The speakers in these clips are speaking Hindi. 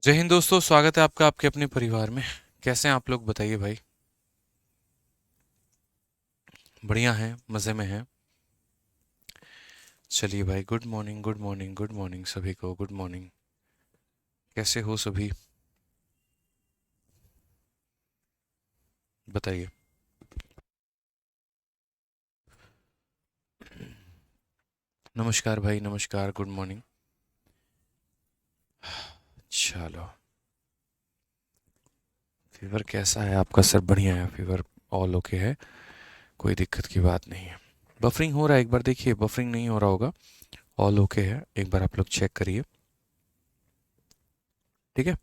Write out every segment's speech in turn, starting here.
जय हिंद दोस्तों, स्वागत है आपका आपके अपने परिवार में। कैसे हैं आप लोग, बताइए भाई। बढ़िया हैं, मज़े में हैं। चलिए भाई, good morning good morning good morning सभी को, गुड मॉर्निंग। कैसे हो सभी, बताइए। नमस्कार भाई, नमस्कार, गुड मॉर्निंग। चलो, फीवर कैसा है आपका सर? बढ़िया है फीवर, ऑल ओके है, कोई दिक्कत की बात नहीं है। बफरिंग हो रहा है, एक बार देखिए, बफरिंग नहीं हो रहा होगा। ऑल ओके है, एक बार आप लोग चेक करिए। ठीक है,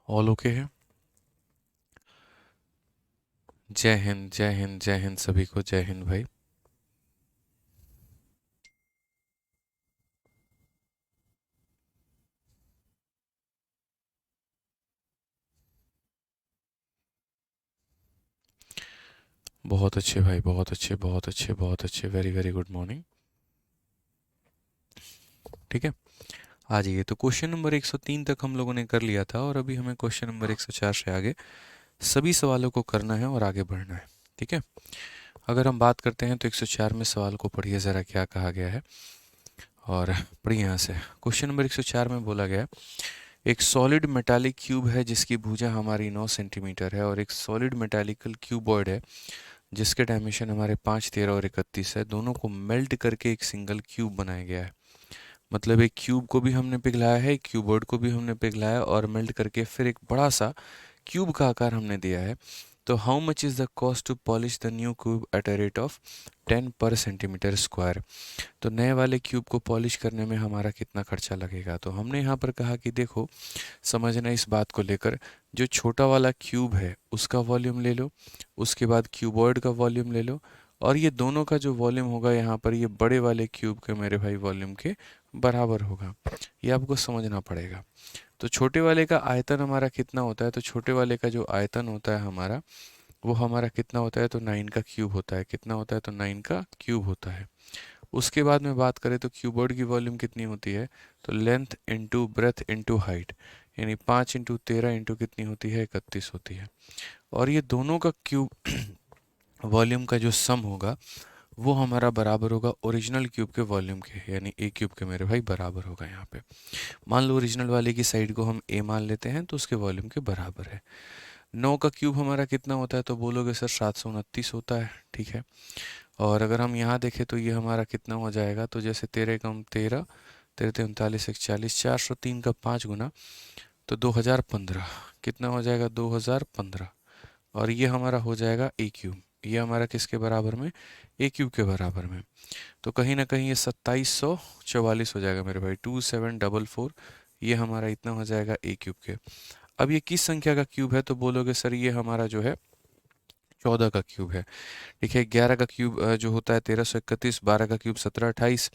ऑल ओके है। जय हिंद जय हिंद जय हिंद सभी को, जय हिंद भाई। बहुत अच्छे भाई, बहुत अच्छे बहुत अच्छे बहुत अच्छे, वेरी वेरी गुड मॉर्निंग। ठीक है, आ जाइए। तो क्वेश्चन नंबर 103 तक हम लोगों ने कर लिया था, और अभी हमें क्वेश्चन नंबर 104 से आगे सभी सवालों को करना है और आगे बढ़ना है। ठीक है, अगर हम बात करते हैं तो 104 में सवाल को पढ़िए ज़रा, क्या कहा गया है। और पढ़िए यहाँ से। क्वेश्चन नंबर 104 में बोला गया है, एक सॉलिड मेटालिक क्यूब है जिसकी भुजा हमारी 9 सेंटीमीटर है, और एक सॉलिड मेटालिकल क्यूबॉइड है जिसके डायमेंशन हमारे 5, 13 और 31 है। दोनों को मेल्ट करके एक सिंगल क्यूब बनाया गया है। मतलब एक क्यूब को भी हमने पिघलाया है, एक क्यूबॉइड को भी हमने पिघलाया और मेल्ट करके फिर एक बड़ा सा क्यूब का आकार हमने दिया है। तो how much is the cost to polish the new cube at a rate of 10 per centimetre square. तो नए वाले क्यूब को पॉलिश करने में हमारा कितना खर्चा लगेगा। तो हमने यहाँ पर कहा कि देखो, समझना इस बात को लेकर, जो छोटा वाला क्यूब है उसका वॉल्यूम ले लो, उसके बाद क्यूबॉइड का वॉल्यूम ले लो, और ये दोनों का जो वॉल्यूम होगा यहाँ पर, ये बड़े वाले क्यूब के मेरे भाई वॉल्यूम के बराबर होगा। ये आपको समझना पड़ेगा। तो छोटे वाले का आयतन हमारा कितना होता है, तो छोटे वाले का जो आयतन होता है हमारा, वो हमारा कितना होता है, तो 9 का क्यूब होता है। कितना होता है, तो 9 का क्यूब होता है। उसके बाद में बात करें तो क्यूबॉइड की वॉल्यूम कितनी होती है, तो length into breadth into height, यानी 5 इंटू 13 इंटू कितनी होती है, 31 होती है। और ये दोनों का क्यूब वॉल्यूम का जो सम होगा, वो हमारा बराबर होगा ओरिजिनल क्यूब के वॉल्यूम के, यानी ए क्यूब के मेरे भाई बराबर होगा यहाँ पे। मान लो ओरिजिनल वाले की साइड को हम ए मान लेते हैं, तो उसके वॉल्यूम के बराबर है। 9 का क्यूब हमारा कितना होता है, तो बोलोगे सर 729 होता है। ठीक है, और अगर हम यहाँ देखें तो ये हमारा कितना हो जाएगा, तो जैसे 13 कम 13, 13 39 41, 403 का 5 गुना, तो 2015। कितना हो जाएगा, 2015। और ये हमारा हो जाएगा ए क्यूब। ये हमारा किसके बराबर में, ए क्यूब के बराबर में। तो कहीं ना कहीं ये 2744 हो जाएगा मेरे भाई, 2744। ये हमारा इतना हो जाएगा ए क्यूब के। अब ये किस संख्या का क्यूब है, तो बोलोगे सर ये हमारा जो है 14 का क्यूब है। ठीक है, 11 का क्यूब जो होता है 1331, 12 का क्यूब 1728,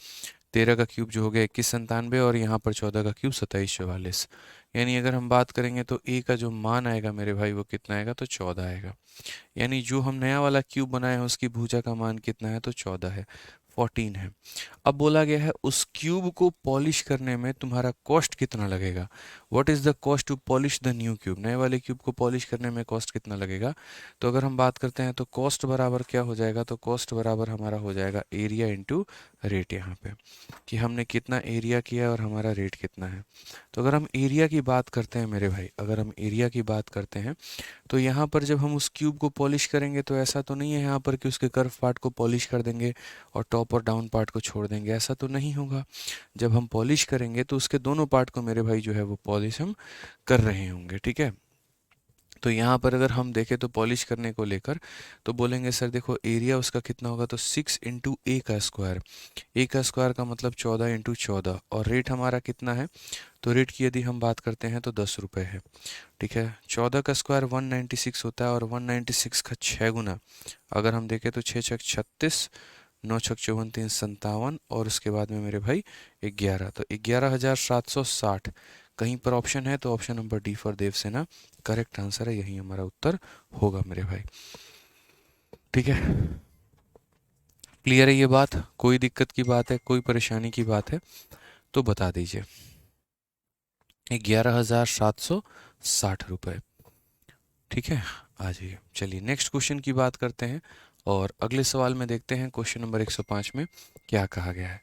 13 का क्यूब जो हो गया 2197, और यहाँ पर 14 का क्यूब 2744। यानी अगर हम बात करेंगे तो ए का जो मान आएगा मेरे भाई, वो कितना आएगा, तो 14 आएगा। यानी जो हम नया वाला क्यूब बनाए हैं उसकी भुजा का मान कितना है, तो 14 है, 14 है। अब बोला गया है उस क्यूब को पॉलिश करने में तुम्हारा कॉस्ट कितना लगेगा। What is the cost to polish the new cube. नए वाले क्यूब को पॉलिश करने में कॉस्ट कितना लगेगा। तो अगर हम बात करते हैं तो कॉस्ट बराबर क्या हो जाएगा, तो कॉस्ट बराबर हमारा हो जाएगा एरिया इंटू रेट, यहाँ पे कि हमने कितना एरिया किया है और हमारा रेट कितना है। तो अगर हम एरिया की बात करते हैं मेरे भाई, अगर हम एरिया की बात करते हैं, तो यहाँ पर जब हम उस क्यूब को पॉलिश करेंगे तो ऐसा तो नहीं है यहाँ पर कि उसके कर्व पार्ट को पॉलिश कर देंगे और टॉप और डाउन पार्ट को छोड़ देंगे, ऐसा तो नहीं होगा। जब हम पॉलिश करेंगे तो उसके दोनों पार्ट को मेरे भाई जो है वो पॉलिश हम कर रहे होंगे। ठीक है, तो यहाँ पर अगर हम देखें तो पॉलिश करने को लेकर, तो बोलेंगे सर देखो एरिया उसका कितना होगा, तो 6 इंटू ए का स्क्वायर। ए का स्क्वायर का मतलब 14 इंटू 14, और रेट हमारा कितना है, तो रेट की यदि हम बात करते हैं तो 10 रुपये है। ठीक है, 14 का स्क्वायर 196 होता है, और 196 का 6 गुना अगर हम देखें तो 6 छक 36, 9 छक 54, 3 57, और उसके बाद में मेरे भाई 11, तो 11,760। कहीं पर ऑप्शन है तो option number D for Devasena correct answer है, यही हमारा उत्तर होगा मेरे भाई। ठीक है, क्लियर है ये बात, कोई दिक्कत की बात है, कोई परेशानी की बात है तो बता दीजिए। 11,760 रुपये। ठीक है, आ जाइए। चलिए नेक्स्ट क्वेश्चन की बात करते हैं और अगले सवाल में देखते हैं क्वेश्चन नंबर 105 में क्या कहा गया है।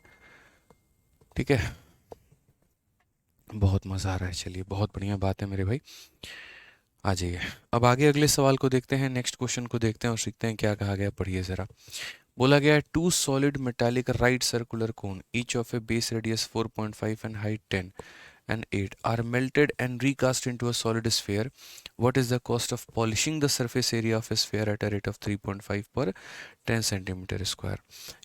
ठीक है, बहुत मज़ा आ रहा है। चलिए, बहुत बढ़िया बात है मेरे भाई, आ जाइए। अब आगे अगले सवाल को देखते हैं, नेक्स्ट क्वेश्चन को देखते हैं और सीखते हैं क्या कहा गया। पढ़िए ज़रा। बोला गया है two solid metallic right circular cone each of a base radius 4.5 and height 10 and 8 are melted and recast into a solid sphere. What is the cost of polishing the surface area of a sphere at a rate of 3.5 per 10 centimetre square?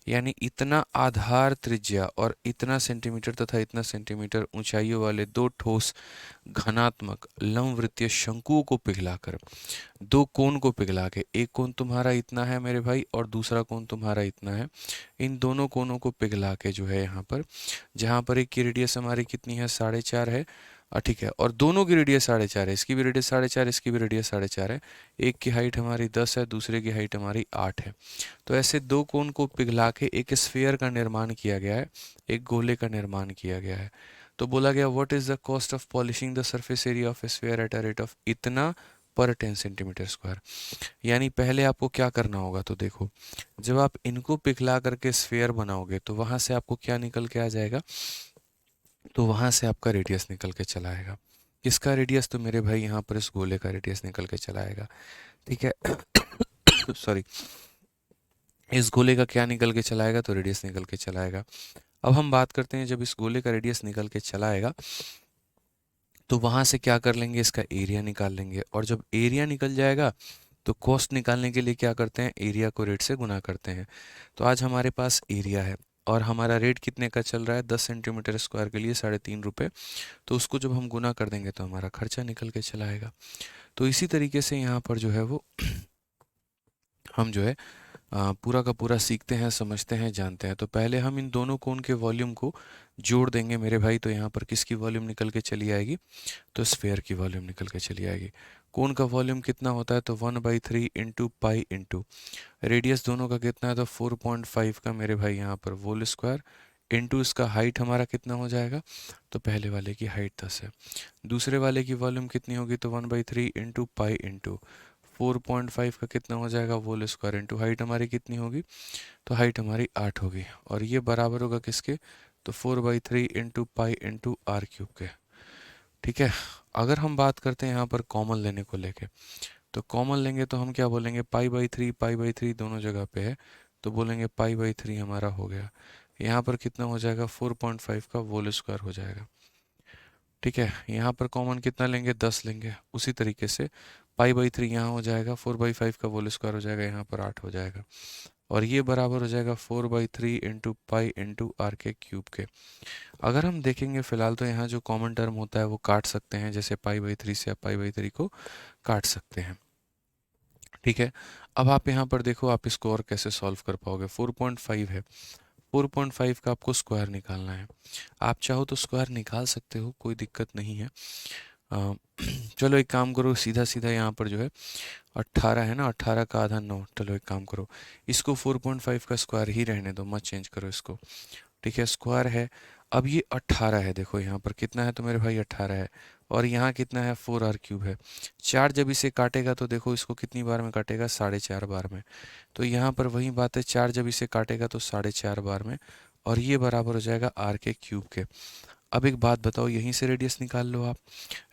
यानी इतना आधार त्रिज्या और इतना सेंटीमीटर तथा इतना सेंटीमीटर ऊंचाइयों वाले दो ठोस घनात्मक लंबवृत्तीय शंकुओं को पिघलाकर, दो कोण को पिघला के, एक कोण तुम्हारा इतना है मेरे भाई और दूसरा कोण तुम्हारा इतना है, इन दोनों कोणों को पिघला के जो है यहाँ पर, जहाँ पर एक की रेडियस हमारी कितनी है 4.5 है, ठीक है, और दोनों की रेडियस 4.5 है, इसकी भी रेडियस 4.5, इसकी भी रेडियस 4.5 है, एक की हाइट हमारी 10 है, दूसरे की हाइट हमारी 8 है। तो ऐसे दो कोण को पिघला के एक स्फीयर का निर्माण किया गया है, एक गोले का निर्माण किया गया है। तो बोला गया what is the cost of polishing the surface area of A sphere eight a rate of इतना पर 10 सेंटीमीटर स्क्वायर। यानी पहले आपको क्या करना होगा, तो देखो, जब आप इनको पिघला करके स्फीयर बनाओगे तो वहां से आपको क्या निकल के आ जाएगा, तो वहां से आपका रेडियस निकल के चला आएगा। किसका रेडियस, तो मेरे भाई यहाँ पर इस गोले का रेडियस निकल के चला आएगा। ठीक है, सॉरी, इस गोले का क्या निकल के चला आएगा, तो रेडियस निकल के चला आएगा। अब हम बात करते हैं, जब इस गोले का रेडियस निकल के चला आएगा तो वहां से क्या कर लेंगे, इसका एरिया निकाल लेंगे, और जब एरिया निकल जाएगा तो कॉस्ट निकालने के लिए क्या करते हैं, एरिया को रेट से गुना करते हैं। तो आज हमारे पास एरिया है और हमारा रेट कितने का चल रहा है, 10 सेंटीमीटर स्क्वायर के लिए 3.5 रुपये। तो उसको जब हम गुना कर देंगे तो हमारा खर्चा निकल के चला आएगा। तो इसी तरीके से यहाँ पर जो है वो हम जो है पूरा का पूरा सीखते हैं, समझते हैं, जानते हैं। तो पहले हम इन दोनों कोण के वॉल्यूम को जोड़ देंगे मेरे भाई। तो यहाँ पर किसकी वॉल्यूम निकल के चली आएगी, तो स्फेयर की वॉल्यूम निकल के चली आएगी। कोण का वॉल्यूम कितना होता है, तो 1/3 इंटू पाई इंटू रेडियस दोनों का कितना है, तो 4.5 का मेरे भाई यहाँ पर वोल स्क्वायर इंटू इसका हाइट हमारा कितना हो जाएगा, तो पहले वाले की हाइट 10 है, दूसरे वाले की वॉल्यूम कितनी होगी, तो 1/3 इंटू पाई इंटू 4.5 का कितना हो जाएगा वोल स्क्वायर इंटू हाइट हमारी कितनी होगी, तो हाइट हमारी 8 होगी, और ये बराबर होगा किसके, तो 4/3 into pi into r cube के। ठीक है, अगर हम बात करते हैं यहाँ पर कॉमन लेने को लेके, तो कॉमन लेंगे तो हम क्या बोलेंगे, पाई बाई थ्री दोनों जगह पे है, तो बोलेंगे पाई/3 हमारा हो गया। यहाँ पर कितना हो जाएगा, 4.5 का वोल स्क्वायर हो जाएगा। ठीक है, यहाँ पर कॉमन कितना लेंगे, 10 लेंगे। उसी तरीके से पाई/3 यहाँ हो जाएगा, 4/5 का वोल स्क्वायर हो जाएगा, यहाँ पर 8 हो जाएगा, और ये बराबर हो जाएगा 4/3 इंटू पाई इंटू आर के क्यूब के। अगर हम देखेंगे फिलहाल तो यहाँ जो कॉमन टर्म होता है वो काट सकते हैं, जैसे पाई/3 से आप पाई/3 को काट सकते हैं। ठीक है, अब आप यहाँ पर देखो, आप इसको और कैसे सॉल्व कर पाओगे। 4.5 है, 4.5 का आपको स्क्वायर निकालना है। आप चाहो तो स्क्वायर निकाल सकते हो, कोई दिक्कत नहीं है। अ, चलो एक काम करो, सीधा सीधा यहाँ पर जो है 18 है ना, 18 का आधा 9। चलो एक काम करो, इसको 4.5 का स्क्वायर ही रहने दो, मत चेंज करो इसको। ठीक है, स्क्वायर है। अब ये 18 है, देखो यहाँ पर कितना है, तो मेरे भाई 18 है, और यहाँ कितना है, 4r³ है। 4 जब इसे काटेगा तो देखो इसको कितनी बार में काटेगा, 4.5 बार में। तो यहाँ पर वही बात है, 4 जब इसे काटेगा तो 4.5 बार में, और ये बराबर हो जाएगा r³ के। अब एक बात बताओ, यहीं से रेडियस निकाल लो आप।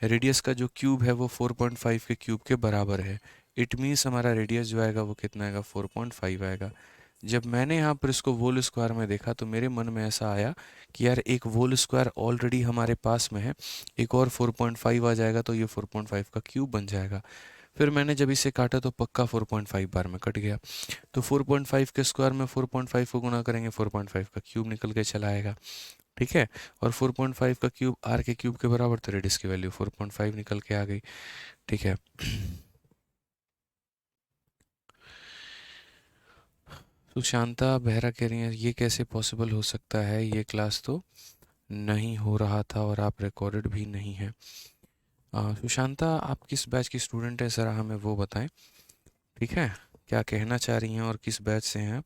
रेडियस का जो क्यूब है वो 4.5 के क्यूब के बराबर है। इट मीन्स हमारा रेडियस जो आएगा वो कितना आएगा, 4.5 आएगा। जब मैंने यहाँ पर इसको वोल स्क्वायर में देखा तो मेरे मन में ऐसा आया कि यार एक वोल स्क्वायर ऑलरेडी हमारे पास में है, एक और 4.5 आ जाएगा तो ये 4.5 का क्यूब बन जाएगा। फिर मैंने जब इसे काटा तो पक्का 4.5 बार में कट गया। तो 4.5 के स्क्वायर में 4.5 को गुना करेंगे, 4.5 का क्यूब निकल के चला आएगा। ठीक है, और 4.5 का क्यूब आर के क्यूब के बराबर, तो रेडियस की वैल्यू 4.5 निकल के आ गई। ठीक है, सुशांता बेहरा कह रही हैं ये कैसे पॉसिबल हो सकता है, ये क्लास तो नहीं हो रहा था और आप रिकॉर्डेड भी नहीं है। सुशांता, आप किस बैच की स्टूडेंट हैं, ज़रा हमें वो बताएं। ठीक है, क्या कहना चाह रही हैं और किस बैच से हैं आप,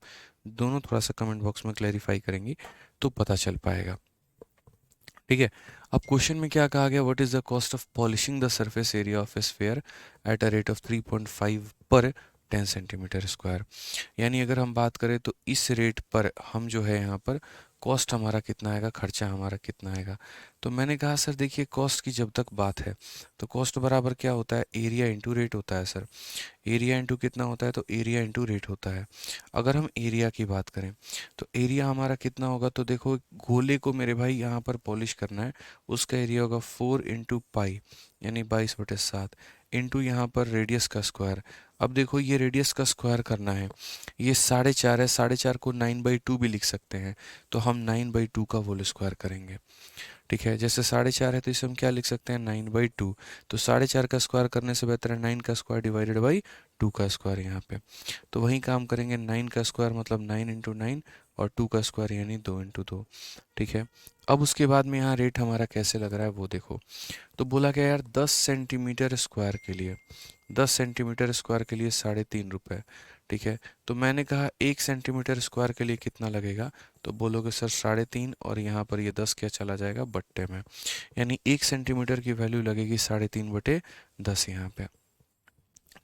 दोनों थोड़ा सा कमेंट बॉक्स में क्लैरिफाई करेंगी तो पता चल पाएगा। ठीक है। अब क्वेश्चन में क्या कहा गया, what is the cost of polishing the surface area of A sphere eight a rate of 3.5 पर 10 सेंटीमीटर स्क्वायर। यानी अगर हम बात करें तो इस रेट पर हम जो है यहाँ पर कॉस्ट हमारा कितना आएगा, खर्चा हमारा कितना आएगा। तो मैंने कहा सर देखिए कॉस्ट की जब तक बात है तो कॉस्ट बराबर क्या होता है, एरिया इंटू रेट होता है सर। एरिया इंटू कितना होता है, तो एरिया इंटू रेट होता है। अगर हम एरिया की बात करें तो एरिया हमारा कितना होगा, तो देखो गोले को मेरे भाई यहाँ पर पॉलिश करना है, उसका एरिया होगा 4 × पाई यानी 22/7 इंटू यहाँ पर रेडियस का स्क्वायर। अब देखो ये रेडियस का स्क्वायर करना है, ये 4.5 है, 4.5 को 9/2 भी लिख सकते हैं, तो हम 9/2 का होल स्क्वायर करेंगे। ठीक है, जैसे 4.5 है तो इसे हम क्या लिख सकते हैं, 9/2। तो 4.5 का स्क्वायर करने से बेहतर है 9 का स्क्वायर डिवाइडेड बाई 2 का स्क्वायर यहाँ पे। तो वही काम करेंगे, 9 का स्क्वायर मतलब 9 × 9 और 2 का स्क्वायर यानी 2 × 2। ठीक है, अब उसके बाद में यहाँ रेट हमारा कैसे लग रहा है वो देखो। तो बोला क्या यार, 10 सेंटीमीटर स्क्वायर के लिए, 10 सेंटीमीटर स्क्वायर के लिए 3.5 रुपये। ठीक है, तो मैंने कहा 1 सेंटीमीटर स्क्वायर के लिए कितना लगेगा, तो बोलोगे सर 3.5 और यहाँ पर ये 10 क्या चला जाएगा बट्टे में, यानी 1 सेंटीमीटर की वैल्यू लगेगी 3.5/10 यहाँ पे।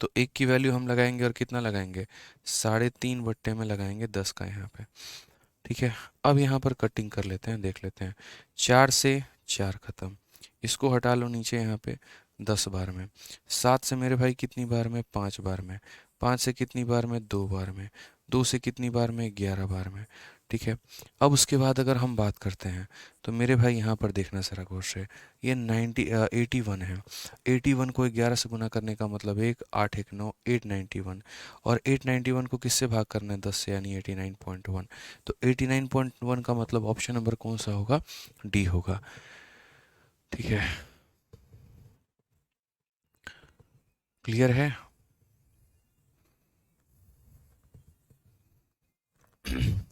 तो एक की वैल्यू हम लगाएंगे और कितना लगाएंगे, 3.5 बट्टे में लगाएंगे 10 का यहाँ पे। ठीक है, अब यहाँ पर कटिंग कर लेते हैं, देख लेते हैं। 4 से 4 खत्म, इसको हटा लो नीचे यहाँ पे 10 बार में। 7 से मेरे भाई कितनी बार में, 5 बार में। 5 से कितनी बार में, 2 बार में। 2 से कितनी बार में, 11 बार में। ठीक है, अब उसके बाद अगर हम बात करते हैं तो मेरे भाई यहाँ पर देखना जरा गौर से, ये 81 है। 81 को 11 से गुना करने का मतलब 1, 8 1 9, 891। और 891 को किससे भाग करना है, 10 से, यानी 89.1। तो 89.1 का मतलब ऑप्शन नंबर कौन सा होगा, डी होगा। ठीक है, क्लियर है।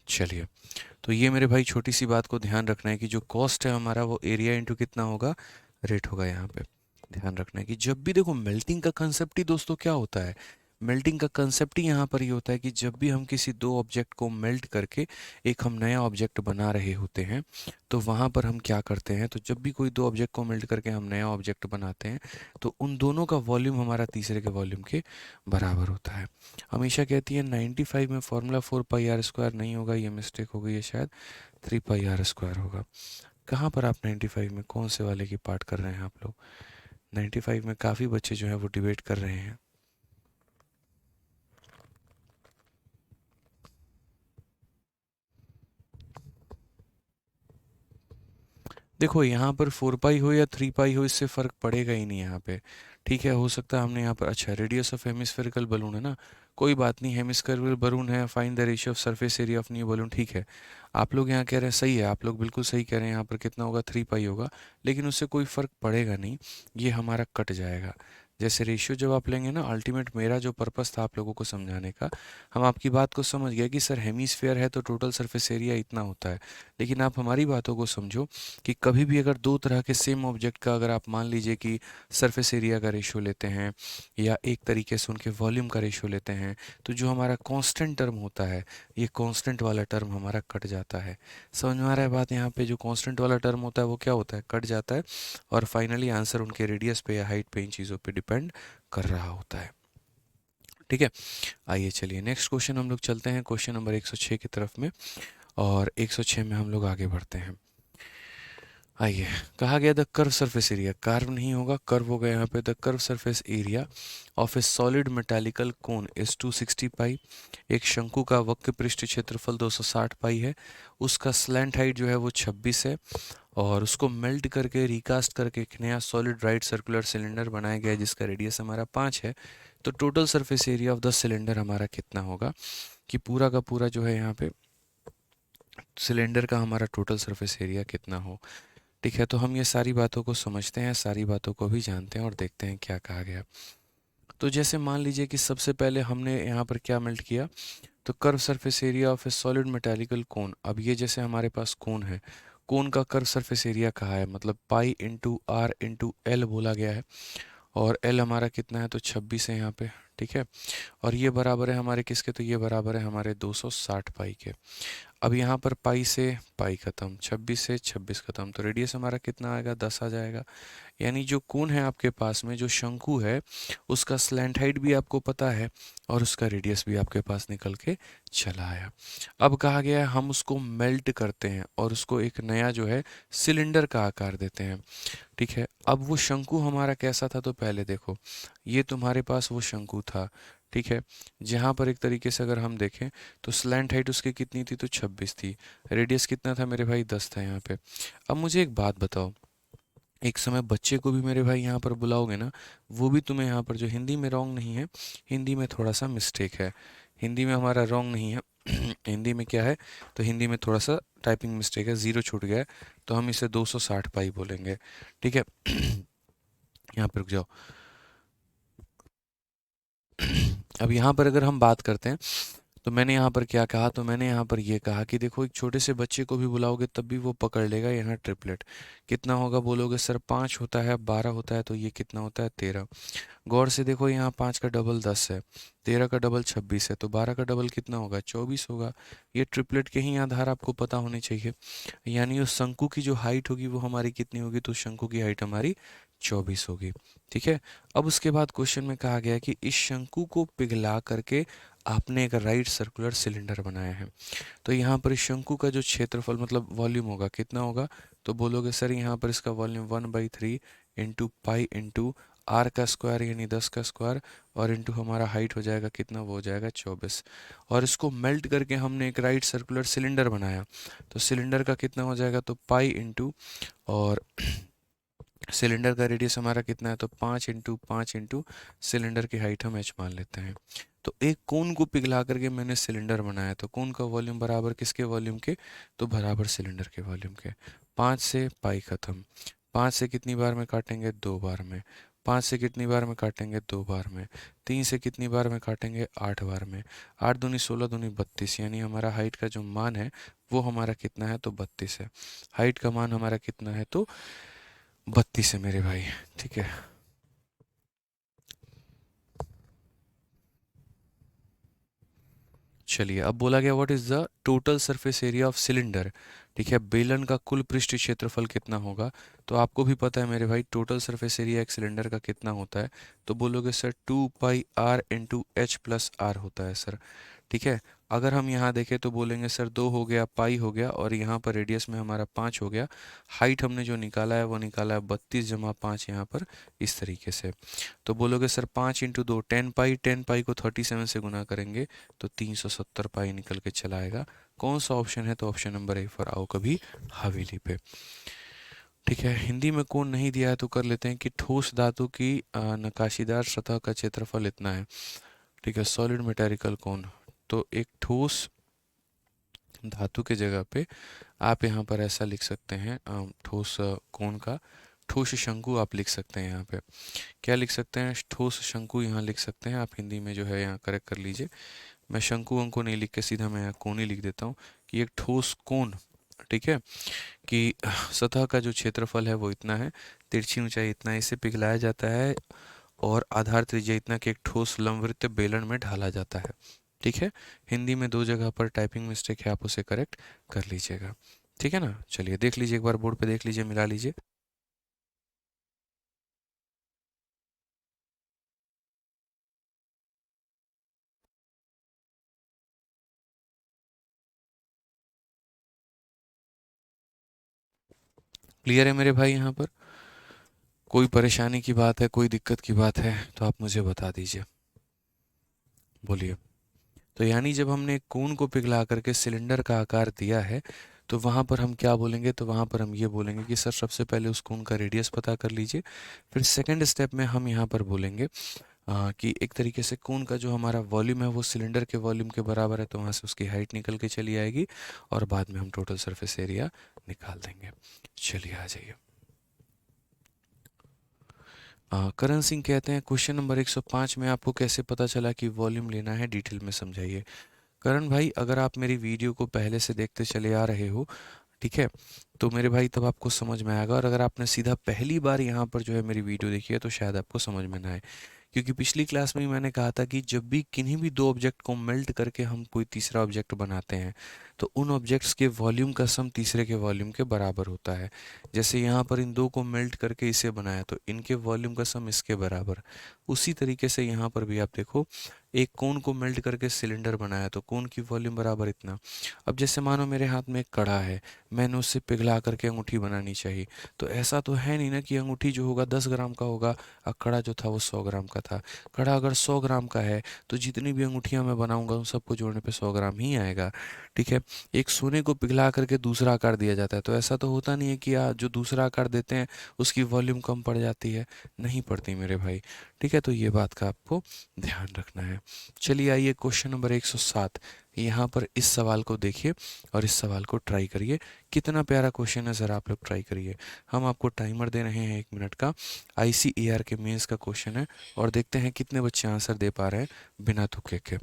चलिए, तो ये मेरे भाई छोटी सी बात को ध्यान रखना है कि जो कॉस्ट है हमारा वो एरिया इंटू कितना होगा, रेट होगा। यहाँ पे ध्यान रखना है कि जब भी देखो मेल्टिंग का कंसेप्ट ही दोस्तों क्या होता है, मेल्टिंग का कंसेप्ट ही यहाँ पर ये होता है कि जब भी हम किसी दो ऑब्जेक्ट को मेल्ट करके एक हम नया ऑब्जेक्ट बना रहे होते हैं तो वहाँ पर हम क्या करते हैं, तो जब भी कोई दो ऑब्जेक्ट को मेल्ट करके हम नया ऑब्जेक्ट बनाते हैं तो उन दोनों का वॉल्यूम हमारा तीसरे के वॉल्यूम के बराबर होता है। हमेशा कहती है 95 में फॉर्मूला 4πr² नहीं होगा, ये मिस्टेक हो गई है, शायद 3πr² होगा। कहाँ पर आप 95 में कौन से वाले की पार्ट कर रहे हैं आप लोग, 95 में काफ़ी बच्चे जो हैं वो डिबेट कर रहे हैं। देखो यहाँ पर 4 पाई हो या 3 पाई हो इससे फ़र्क पड़ेगा ही नहीं यहाँ पे। ठीक है, हो सकता है हमने यहाँ पर, अच्छा रेडियस ऑफ हेमिस्फेरिकल बलून है ना, कोई बात नहीं, हेमिस्फेरिकल बलून है, find the ratio of surface area of new balloon. ठीक है, आप लोग यहाँ कह रहे हैं सही है, आप लोग बिल्कुल सही कह रहे हैं, यहाँ पर कितना होगा, 3 पाई होगा, लेकिन उससे कोई फ़र्क पड़ेगा नहीं, ये हमारा कट जाएगा। जैसे रेशियो जब आप लेंगे ना, अल्टीमेट मेरा जो पर्पस था आप लोगों को समझाने का, हम आपकी बात को समझ गए कि सर हेमिस्फेयर है तो टोटल सरफेस एरिया इतना होता है, लेकिन आप हमारी बातों को समझो कि कभी भी अगर दो तरह के सेम ऑब्जेक्ट का अगर आप मान लीजिए कि सरफेस एरिया का रेशियो लेते हैं या एक तरीके से उनके वॉल्यूम का रेशियो लेते हैं, तो जो हमारा कांस्टेंट टर्म होता है ये कांस्टेंट वाला टर्म हमारा कट जाता है। समझ में आ रहा है बात, यहाँ पे जो कांस्टेंट वाला टर्म होता है वो क्या होता है, कट जाता है, और फाइनली आंसर उनके रेडियस पे या हाइट पे, इन चीज़ों पे डिपेंड कर रहा होता है। ठीक है, आइए चलिए नेक्स्ट क्वेश्चन हम लोग चलते हैं, क्वेश्चन नंबर 106 की तरफ में, और 106 में हम लोग आगे बढ़ते हैं। आइए, कहा गया the curve surface area, carve नहीं होगा, कर्व होगा यहाँ पे, the curve surface area of a solid metallical cone is 260 pi. एक शंकु का वक्र पृष्ठ क्षेत्रफल 260 पाई है, उसका स्लैंट हाइट जो है वो 26 है, और उसको मेल्ट करके रिकास्ट करके एक नया सॉलिड राइट सर्कुलर सिलेंडर बनाया गया है जिसका रेडियस हमारा 5 है। तो total surface area of the cylinder हमारा कितना होगा, कि पूरा का पूरा जो है यहाँ पे सिलेंडर का हमारा टोटल सरफेस एरिया कितना हो। ठीक है, तो हम ये सारी बातों को समझते हैं, सारी बातों को भी जानते हैं और देखते हैं क्या कहा गया। तो जैसे मान लीजिए कि सबसे पहले हमने यहाँ पर क्या मेल्ट किया, तो curve surface area of a solid metallical cone. अब ये जैसे हमारे पास कोन है, कोन का कर्व सरफेस एरिया कहा है, मतलब π/r/L बोला गया है, और L हमारा कितना है, तो 26 है यहाँ पे। ठीक है, और ये बराबर है हमारे किसके, तो ये बराबर है हमारे 260 पाई के। अब यहाँ पर पाई से पाई खत्म, 26 से 26 खत्म, तो रेडियस हमारा कितना आएगा, 10 आ जाएगा। यानी जो कोण है आपके पास में, जो शंकु है, उसका स्लैंट हाइट भी आपको पता है और उसका रेडियस भी आपके पास निकल के चला आया। अब कहा गया है हम उसको मेल्ट करते हैं और उसको एक नया जो है सिलेंडर का आकार देते हैं। ठीक है, अब वो शंकु हमारा कैसा था, तो पहले देखो, ये तुम्हारे पास वो शंकु था। ठीक है, जहाँ पर एक तरीके से अगर हम देखें तो स्लैंट हाइट उसकी कितनी थी, तो 26 थी। रेडियस कितना था मेरे भाई, 10 था यहाँ पे। अब मुझे एक बात बताओ, एक समय बच्चे को भी मेरे भाई यहाँ पर बुलाओगे ना, वो भी तुम्हें यहाँ पर, जो हिंदी में रॉन्ग नहीं है, हिंदी में थोड़ा सा मिस्टेक है, हिंदी में हमारा रॉन्ग नहीं है हिंदी में क्या है, तो हिंदी में थोड़ा सा टाइपिंग मिस्टेक है, ज़ीरो छूट गया है, तो हम इसे 260 पाई बोलेंगे। ठीक है यहाँ पर रुक जाओ अब यहाँ पर अगर हम बात करते हैं, तो मैंने यहाँ पर क्या कहा, तो मैंने यहाँ पर ये कहा कि देखो एक छोटे से बच्चे को भी बुलाओगे तब भी वो पकड़ लेगा यहाँ ट्रिपलेट। कितना होगा बोलोगे सर, 5 होता है, 12 होता है, तो ये कितना होता है, 13। गौर से देखो, यहाँ 5 का डबल 10 है, 13 का डबल 26 है, तो 12 का डबल कितना होगा, 24 होगा। ये ट्रिपलेट के ही आधार आपको पता होने चाहिए। यानी उस शंकु की जो हाइट होगी वो हमारी कितनी होगी, तो शंकु की हाइट हमारी 24 होगी। ठीक है, अब उसके बाद क्वेश्चन में कहा गया कि इस शंकु को पिघला करके आपने एक राइट सर्कुलर सिलेंडर बनाया है। तो यहाँ पर इस शंकु का जो क्षेत्रफल मतलब वॉल्यूम होगा, कितना होगा, तो बोलोगे सर यहाँ पर इसका volume 1/3 into pi into r का स्क्वायर यानी 10 का स्क्वायर और इंटू हमारा हाइट हो जाएगा कितना, वो हो जाएगा 24। और इसको मेल्ट करके हमने एक राइट सर्कुलर सिलेंडर बनाया, तो सिलेंडर का कितना हो जाएगा, तो पाई इंटू, और सिलेंडर का रेडियस हमारा कितना है, तो 5 इंटू 5 इंटू सिलेंडर की हाइट हम h मान लेते हैं। तो एक कोन को पिघला करके मैंने सिलेंडर बनाया, तो कोन का वॉल्यूम बराबर किसके वॉल्यूम के, तो बराबर सिलेंडर के वॉल्यूम के। 5 से पाई खत्म, 5 से कितनी बार में काटेंगे, 2 बार में। 5 से कितनी बार में काटेंगे, 2 बार में। 3 से कितनी बार में काटेंगे, 8 बार में। 8 दूनी 16 दूनी 32, यानी हमारा हाइट का जो मान है वो हमारा कितना है, तो 32 है। हाइट का मान हमारा कितना है, तो 32 है मेरे भाई। ठीक है, चलिए अब बोला गया what is the total surface area of cylinder. ठीक है, बेलन का कुल पृष्ठ क्षेत्रफल कितना होगा, तो आपको भी पता है मेरे भाई टोटल सरफेस एरिया एक सिलेंडर का कितना होता है, तो बोलोगे sir 2 pi r into h plus r होता है सर। ठीक है, अगर हम यहाँ देखें तो बोलेंगे सर 2 हो गया, पाई हो गया, और यहाँ पर रेडियस में हमारा 5 हो गया। हाइट हमने जो निकाला है वो निकाला है 32 - 5 यहाँ पर इस तरीके से। तो बोलोगे सर 5 इंटू 2 10 पाई, 10 पाई को 37 से गुना करेंगे तो 370 पाई निकल के चला आएगा। कौन सा ऑप्शन है, तो ऑप्शन नंबर ए फॉर आओ कभी हवेली पे। ठीक है, हिंदी में कौन नहीं दिया है तो कर लेते हैं कि ठोस धातु की नकाशीदार सतह का क्षेत्रफल इतना है। ठीक है, सॉलिड मेटेरिकल कौन, तो एक ठोस धातु के जगह पे आप यहाँ पर ऐसा लिख सकते हैं, ठोस कोण का ठोस शंकु आप लिख सकते हैं। यहाँ पे क्या लिख सकते हैं, ठोस शंकु यहाँ लिख सकते हैं आप, हिंदी में जो है यहाँ करेक्ट कर लीजिए। मैं शंकु अंको नहीं लिख के सीधा मैं यहाँ कोण ही लिख देता हूँ कि एक ठोस कोण। ठीक है, कि सतह का जो क्षेत्रफल है वो इतना है, तिरछी ऊंचाई इतना है, इसे पिघलाया जाता है और आधार त्रिज्या इतना कि एक ठोस लंबवृत्त बेलन में ढाला जाता है। ठीक है, हिंदी में 2 जगह पर टाइपिंग मिस्टेक है, आप उसे करेक्ट कर लीजिएगा। ठीक है ना, चलिए देख लीजिए एक बार बोर्ड पे देख लीजिए, मिला लीजिए। क्लियर है मेरे भाई, यहाँ पर कोई परेशानी की बात है, कोई दिक्कत की बात है तो आप मुझे बता दीजिए, बोलिए। तो यानी जब हमने एक कोन को पिघला करके सिलेंडर का आकार दिया है, तो वहाँ पर हम क्या बोलेंगे, तो वहाँ पर हम ये बोलेंगे कि सर सबसे पहले उस कोन का रेडियस पता कर लीजिए। फिर सेकंड स्टेप में हम यहाँ पर बोलेंगे कि एक तरीके से कोन का जो हमारा वॉल्यूम है वो सिलेंडर के वॉल्यूम के बराबर है, तो वहाँ से उसकी हाइट निकल के चली आएगी और बाद में हम टोटल सरफेस एरिया निकाल देंगे। चलिए आ जाइए। करण सिंह कहते हैं क्वेश्चन नंबर 105 में आपको कैसे पता चला कि वॉल्यूम लेना है, डिटेल में समझाइए। करण भाई, अगर आप मेरी वीडियो को पहले से देखते चले आ रहे हो, ठीक है, तो मेरे भाई तब आपको समझ में आएगा, और अगर आपने सीधा पहली बार यहाँ पर जो है मेरी वीडियो देखी है तो शायद आपको समझ में ना आए। क्योंकि पिछली क्लास में ही मैंने कहा था कि जब भी किन्हीं भी दो ऑब्जेक्ट को मेल्ट करके हम कोई तीसरा ऑब्जेक्ट बनाते हैं तो उन ऑब्जेक्ट्स के वॉल्यूम का सम तीसरे के वॉल्यूम के बराबर होता है। जैसे यहाँ पर इन दो को मेल्ट करके इसे बनाया तो इनके वॉल्यूम का सम इसके बराबर। उसी तरीके से यहाँ पर भी आप देखो, एक कोन को मेल्ट करके सिलेंडर बनाया तो कोन की वॉल्यूम बराबर इतना। अब जैसे मानो मेरे हाथ में एक कड़ा है, मैंने उससे पिघला करके अंगूठी बनानी चाहिए, तो ऐसा तो है नहीं ना कि अंगूठी जो होगा 10 ग्राम का होगा और कड़ा जो था वो 100 ग्राम का था। कड़ा अगर 100 ग्राम का है तो जितनी भी अंगूठियां मैं बनाऊंगा उन सबको जोड़ने पे 100 ग्राम ही आएगा। ठीक है। एक सोने को पिघला करके दूसरा आकार दिया जाता है तो ऐसा तो होता नहीं है कि जो दूसरा आकार देते हैं उसकी वॉल्यूम कम पड़ जाती है, नहीं पड़ती मेरे भाई। ठीक है, तो ये बात का आपको ध्यान रखना है। चलिए आइए क्वेश्चन नंबर 107, यहाँ पर इस सवाल को देखिए और इस सवाल को ट्राई करिए। कितना प्यारा क्वेश्चन है, ज़रा आप लोग ट्राई करिए। हम आपको टाइमर दे रहे हैं 1 मिनट का। ICAR के मेंस का क्वेश्चन है और देखते हैं कितने बच्चे आंसर दे पा रहे हैं बिना तुक्के के।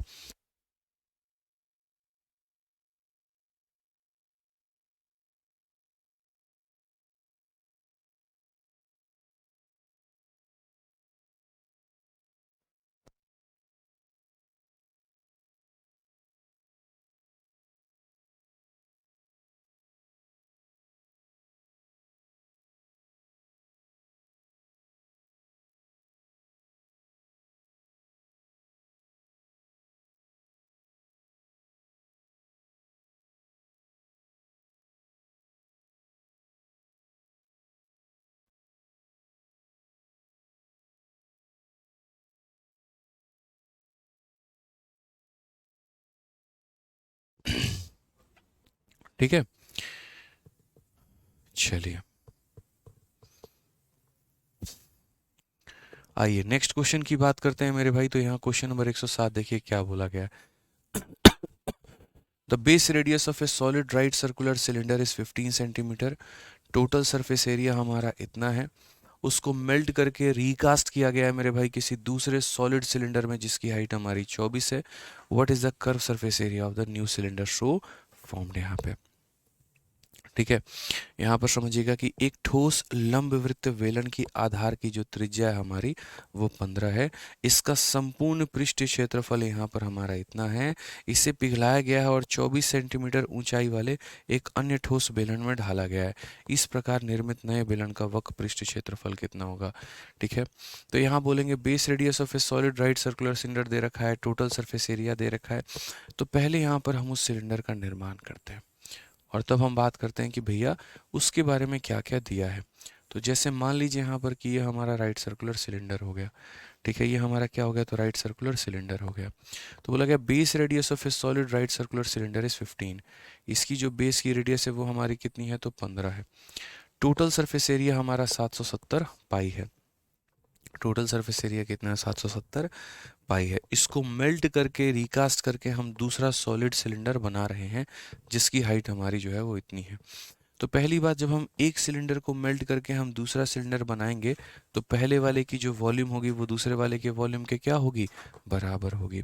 ठीक है, चलिए आइए नेक्स्ट क्वेश्चन की बात करते हैं मेरे भाई। तो यहाँ क्वेश्चन नंबर 107 देखिए क्या बोला गया है। The base radius of a solid right circular cylinder is 15 centimetre. Total surface area हमारा इतना है। उसको मेल्ट करके रिकास्ट किया गया है मेरे भाई किसी दूसरे सॉलिड सिलेंडर में जिसकी हाइट हमारी 24 है। What is the curve surface area of the new cylinder show formed यहाँ पे। ठीक है, यहाँ पर समझिएगा कि एक ठोस लंबवृत्त वेलन की आधार की जो त्रिज्या है हमारी वो 15 है। इसका संपूर्ण पृष्ठ क्षेत्रफल यहाँ पर हमारा इतना है। इसे पिघलाया गया है और 24 सेंटीमीटर ऊंचाई वाले एक अन्य ठोस बेलन में ढाला गया है। इस प्रकार निर्मित नए बेलन का वक्र पृष्ठ क्षेत्रफल कितना होगा। ठीक है, तो यहाँ बोलेंगे base radius of a solid right circular cylinder दे रखा है, टोटल सरफेस एरिया दे रखा है। तो पहले यहाँ पर हम उस सिलेंडर का निर्माण करते हैं और तब हम बात करते हैं कि भैया उसके बारे में क्या क्या दिया है। तो जैसे मान लीजिए यहाँ पर कि ये हमारा राइट सर्कुलर सिलेंडर हो गया। ठीक है, ये हमारा क्या हो गया, तो राइट सर्कुलर सिलेंडर हो गया। तो बोला गया base radius of a solid right circular cylinder is 15। इसकी जो बेस की रेडियस है वो हमारी कितनी है, तो 15 है। टोटल सरफेस एरिया हमारा 770 पाई है। टोटल सरफेस एरिया कितना है, 770 पाई है। इसको मेल्ट करके रिकास्ट करके हम दूसरा सॉलिड सिलेंडर बना रहे हैं जिसकी हाइट हमारी जो है वो इतनी है। तो पहली बात, जब हम एक सिलेंडर को मेल्ट करके हम दूसरा सिलेंडर बनाएंगे तो पहले वाले की जो वॉल्यूम होगी वो दूसरे वाले के वॉल्यूम के क्या होगी, बराबर होगी।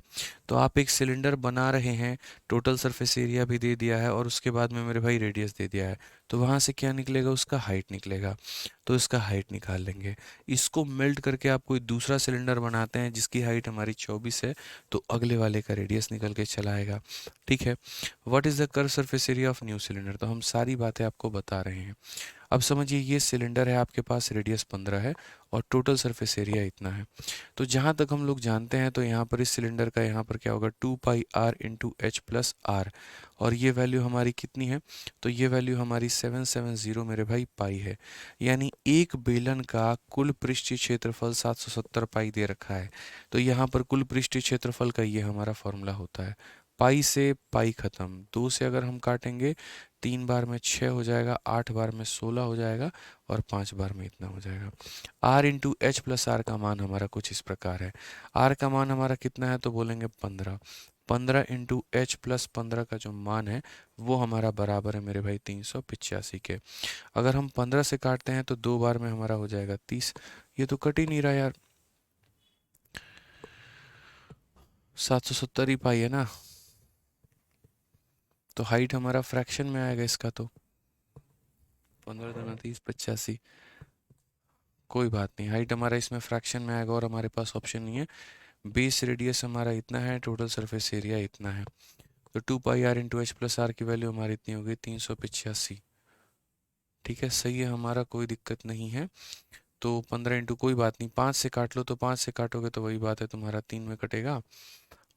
तो आप एक सिलेंडर बना रहे हैं, टोटल सरफेस एरिया भी दे दिया है और उसके बाद में मेरे भाई रेडियस दे दिया है, तो वहाँ से क्या निकलेगा, उसका हाइट निकलेगा। तो इसका हाइट निकाल लेंगे। इसको मेल्ट करके आप कोई दूसरा सिलेंडर बनाते हैं जिसकी हाइट हमारी 24 है, तो अगले वाले का रेडियस निकल के चला आएगा। ठीक है, what is the curve surface area of new cylinder, तो हम सारी बातें आपको बता रहे हैं। अब समझिए ये सिलेंडर है आपके पास, रेडियस 15 है और टोटल सरफेस एरिया इतना है। तो जहाँ तक हम लोग जानते हैं तो यहाँ पर इस सिलेंडर का यहाँ पर क्या होगा, 2πr into h plus are. और ये वैल्यू हमारी कितनी है, तो ये वैल्यू हमारी 770 मेरे भाई पाई है। यानी एक बेलन का कुल पृष्ठीय क्षेत्रफल 770 पाई दे रखा है। तो यहाँ पर कुल पृष्ठीय क्षेत्रफल का ये हमारा फॉर्मूला होता है। पाई से पाई खत्म, 2 से अगर हम काटेंगे 3 बार में 6 हो जाएगा, 8 बार में 16 हो जाएगा और 5 बार में इतना हो जाएगा। r into h plus r का मान हमारा कुछ इस प्रकार है। r का मान हमारा कितना है, तो बोलेंगे 15। 15 इंटू एच प्लस 15 का जो मान है वो हमारा बराबर है मेरे भाई 385 के। अगर हम 15 से काटते हैं तो 2 बार में हमारा हो जाएगा 30। ये तो कट ही नहीं रहा यार, 770 ही पाई है ना, तो हाइट हमारा फ्रैक्शन में आएगा इसका। तो 15 दूना 30, 85। कोई बात नहीं, हाइट हमारा इसमें फ्रैक्शन में आएगा और हमारे पास ऑप्शन नहीं है। बेस रेडियस हमारा इतना है, टोटल सरफेस एरिया इतना है, तो 2πr/h+r की वैल्यू हमारी इतनी होगी 385। ठीक है, सही है हमारा, कोई दिक्कत नहीं है। तो 15 इंटू, कोई बात नहीं, 5 से काट लो, तो 5 से काटोगे तो वही बात है, तुम्हारा 3 में कटेगा,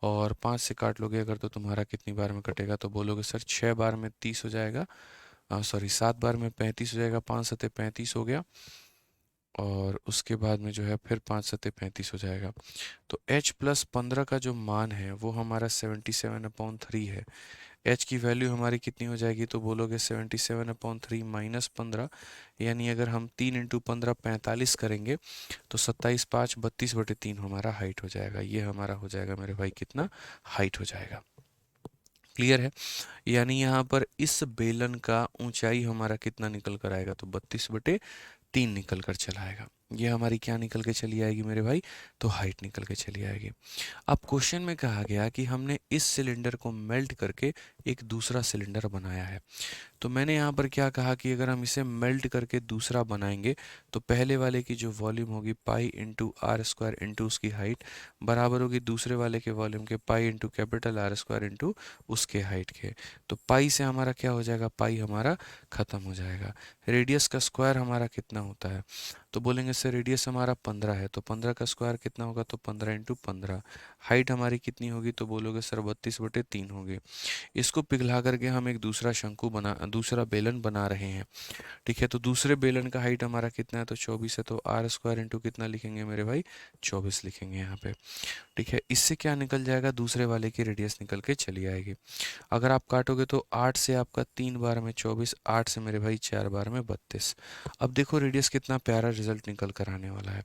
और 5 से काट लोगे अगर तो तुम्हारा कितनी बार में कटेगा, तो बोलोगे सर 6 बार में 30 हो जाएगा, सॉरी 7 बार में 35 हो जाएगा, 5 सत्ते 35 हो गया, और उसके बाद में जो है फिर 5 सत्ते 35 हो जाएगा। तो h+15 का जो मान है वो हमारा 77/3 है। h की वैल्यू हमारी कितनी हो जाएगी, तो बोलोगे 77/3 माइनस 15, यानी अगर हम 3 इंटू 15 45 करेंगे तो 27×5 32/3 हमारा हाइट हो जाएगा। ये हमारा हो जाएगा मेरे भाई कितना हाइट हो जाएगा। क्लियर है? यानी यहाँ पर इस बेलन का ऊंचाई हमारा कितना निकल कर आएगा, तो 32/3 निकल कर चला आएगा। ये हमारी क्या निकल के चली आएगी मेरे भाई, तो हाइट निकल के चली आएगी। अब क्वेश्चन में कहा गया कि हमने इस सिलेंडर को मेल्ट करके एक दूसरा सिलेंडर बनाया है। तो मैंने यहाँ पर क्या कहा कि अगर हम इसे मेल्ट करके दूसरा बनाएंगे तो पहले वाले की जो वॉल्यूम होगी π/r² इंटू उसकी हाइट बराबर होगी दूसरे वाले के वॉल्यूम के π/R² इंटू उसके हाइट के। तो पाई से हमारा क्या हो जाएगा, पाई हमारा खत्म हो जाएगा। रेडियस का स्क्वायर हमारा कितना होता है, तो बोलेंगे सर रेडियस हमारा 15 है, तो 15 का स्क्वायर कितना होगा, तो 15 इंटू 15। हाइट हमारी कितनी होगी, तो बोलोगे सर 32/3 होगी। इसको पिघला करके हम एक दूसरा बेलन बना रहे हैं। ठीक है, तो दूसरे बेलन का हाइट हमारा कितना है, तो 24 है, तो r² इंटू कितना लिखेंगे मेरे भाई, 24 लिखेंगे यहाँ पे। ठीक है, इससे क्या निकल जाएगा, दूसरे वाले की रेडियस निकल के चली आएगी। अगर आप काटोगे तो 8 से आपका 3 बार में 24, 8 से मेरे भाई 4 बार में 32। अब देखो रेडियस कितना प्यारा रिजल्ट निकल कर आने वाला है।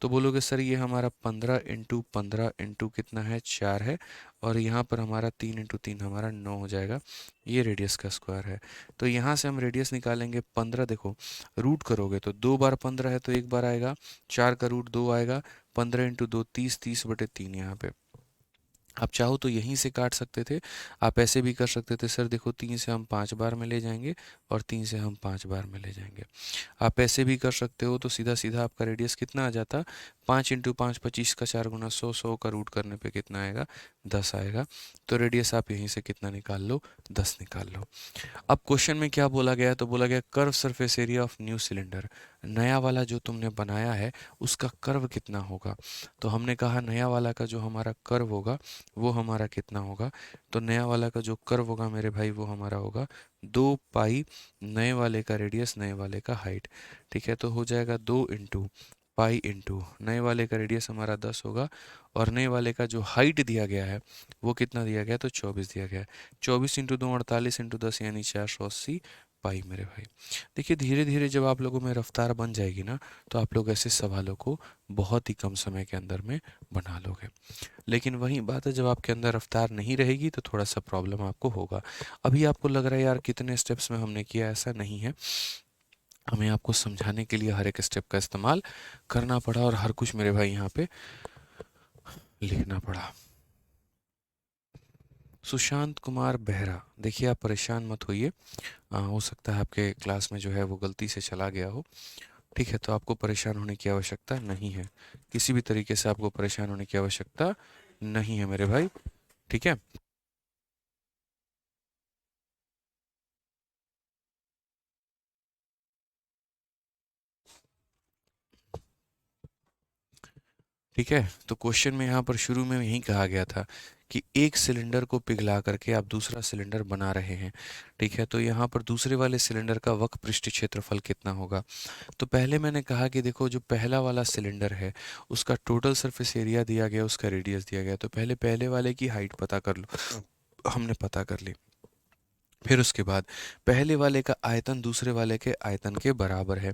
तो बोलोगे सर ये हमारा 15 इंटू कितना है, 4 है, और यहाँ पर हमारा 3 इंटू 3 हमारा 9 हो जाएगा। ये रेडियस का स्क्वायर है। तो यहाँ से हम रेडियस निकालेंगे 15, देखो रूट करोगे तो 2 बार 15 है तो 1 बार आएगा, 4 का रूट 2 आएगा, 15 इंटू 2 30, 30/3 यहाँ पे। आप चाहो तो यहीं से काट सकते थे, आप ऐसे भी कर सकते थे सर, देखो 3 से हम 5 बार में ले जाएंगे और 3 से हम 5 बार में ले जाएंगे। आप ऐसे भी कर सकते हो, तो सीधा सीधा आपका रेडियस कितना आ जाता, 5 इंटू 5 25 का 4 गुना 100, 100 का रूट करने पे कितना आएगा, 10 आएगा। तो रेडियस आप यहीं से कितना निकाल लो, 10 निकाल लो। अब क्वेश्चन में क्या बोला गया, तो बोला गया curve surface area of new cylinder, नया वाला जो तुमने बनाया है उसका कर्व कितना होगा। तो हमने कहा नया वाला का जो हमारा कर्व होगा वो हमारा कितना होगा, तो नया वाला का जो कर्व होगा मेरे भाई वो हमारा होगा 2 पाई नए वाले का रेडियस नए वाले का हाइट। ठीक है, तो हो जाएगा 2 इंटू पाई इंटू नए वाले का रेडियस हमारा 10 होगा, और नए वाले का जो हाइट दिया गया है वो कितना दिया गया है, तो 24 दिया गया है। 24 इंटू 2 48 इंटू 10 यानी 480 पाई मेरे भाई। देखिए धीरे धीरे जब आप लोगों में रफ्तार बन जाएगी ना, तो आप लोग ऐसे सवालों को बहुत ही कम समय के अंदर में बना लोगे। लेकिन वही बात है, जब आपके अंदर रफ्तार नहीं रहेगी तो थोड़ा सा प्रॉब्लम आपको होगा। अभी आपको लग रहा है यार कितने स्टेप्स में हमने किया, ऐसा नहीं है, हमें आपको समझाने के लिए हर एक स्टेप का इस्तेमाल करना पड़ा और हर कुछ मेरे भाई यहाँ पे लिखना पड़ा। सुशांत कुमार बेहरा, देखिए आप परेशान मत होइए, हो सकता है आपके क्लास में जो है वो गलती से चला गया हो। ठीक है, तो आपको परेशान होने की आवश्यकता नहीं है, किसी भी तरीके से आपको परेशान होने की आवश्यकता नहीं है मेरे भाई। ठीक है, ठीक है। तो क्वेश्चन में यहाँ पर शुरू में यही कहा गया था कि एक सिलेंडर को पिघला करके आप दूसरा सिलेंडर बना रहे हैं। ठीक है, तो यहाँ पर दूसरे वाले सिलेंडर का वक्र पृष्ठ क्षेत्रफल कितना होगा। तो पहले मैंने कहा कि देखो जो पहला वाला सिलेंडर है उसका टोटल सरफेस एरिया दिया गया, उसका रेडियस दिया गया, तो पहले पहले वाले की हाइट पता कर लो, हमने पता कर ली। फिर उसके बाद पहले वाले का आयतन दूसरे वाले के आयतन के बराबर है,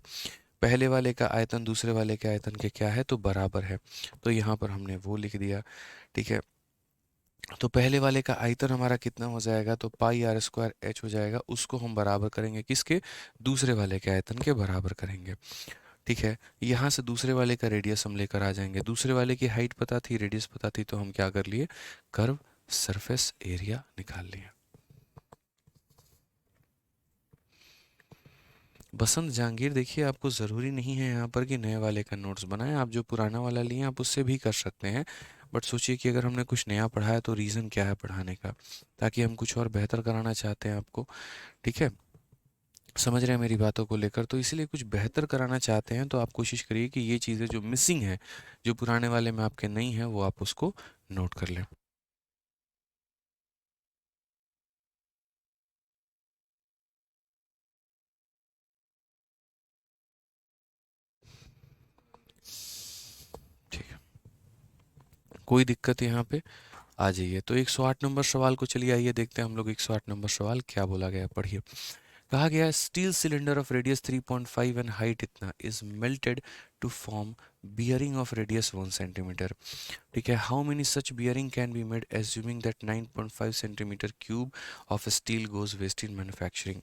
पहले वाले का आयतन दूसरे वाले के आयतन के क्या है, तो बराबर है, तो यहाँ पर हमने वो लिख दिया। ठीक है, तो पहले वाले का आयतन हमारा कितना हो जाएगा, तो πr² हो जाएगा, उसको हम बराबर करेंगे किसके, दूसरे वाले के आयतन के बराबर करेंगे। ठीक है, यहाँ से दूसरे वाले का रेडियस हम लेकर आ जाएंगे, दूसरे वाले की हाइट पता थी रेडियस पता थी, तो हम क्या कर लिए, कर्व सरफेस एरिया निकाल लिए। बसंत जहांगीर, देखिए आपको ज़रूरी नहीं है यहाँ पर कि नए वाले का नोट्स बनाएं, आप जो पुराना वाला लिए आप उससे भी कर सकते हैं। बट सोचिए कि अगर हमने कुछ नया पढ़ा है तो रीज़न क्या है पढ़ाने का, ताकि हम कुछ और बेहतर कराना चाहते हैं आपको। ठीक है, समझ रहे हैं मेरी बातों को लेकर, तो इसीलिए कुछ बेहतर कराना चाहते हैं तो आप कोशिश करिए कि ये चीज़ें जो मिसिंग है, जो पुराने वाले में आपके नहीं है, वो आप उसको नोट कर लें। ठीक है, कोई दिक्कत यहाँ पे? आ जाइए, तो 108 नंबर सवाल को चलिए आइए देखते हैं हम लोग 108 नंबर सवाल क्या बोला गया है, पढ़िए। कहा गया है steel cylinder of radius 3.5 and height इतना is melted to form bearing of radius 1 centimetre. ठीक है, how many such bearing can be made assuming that 9.5 centimetre cube of steel goes waste in manufacturing.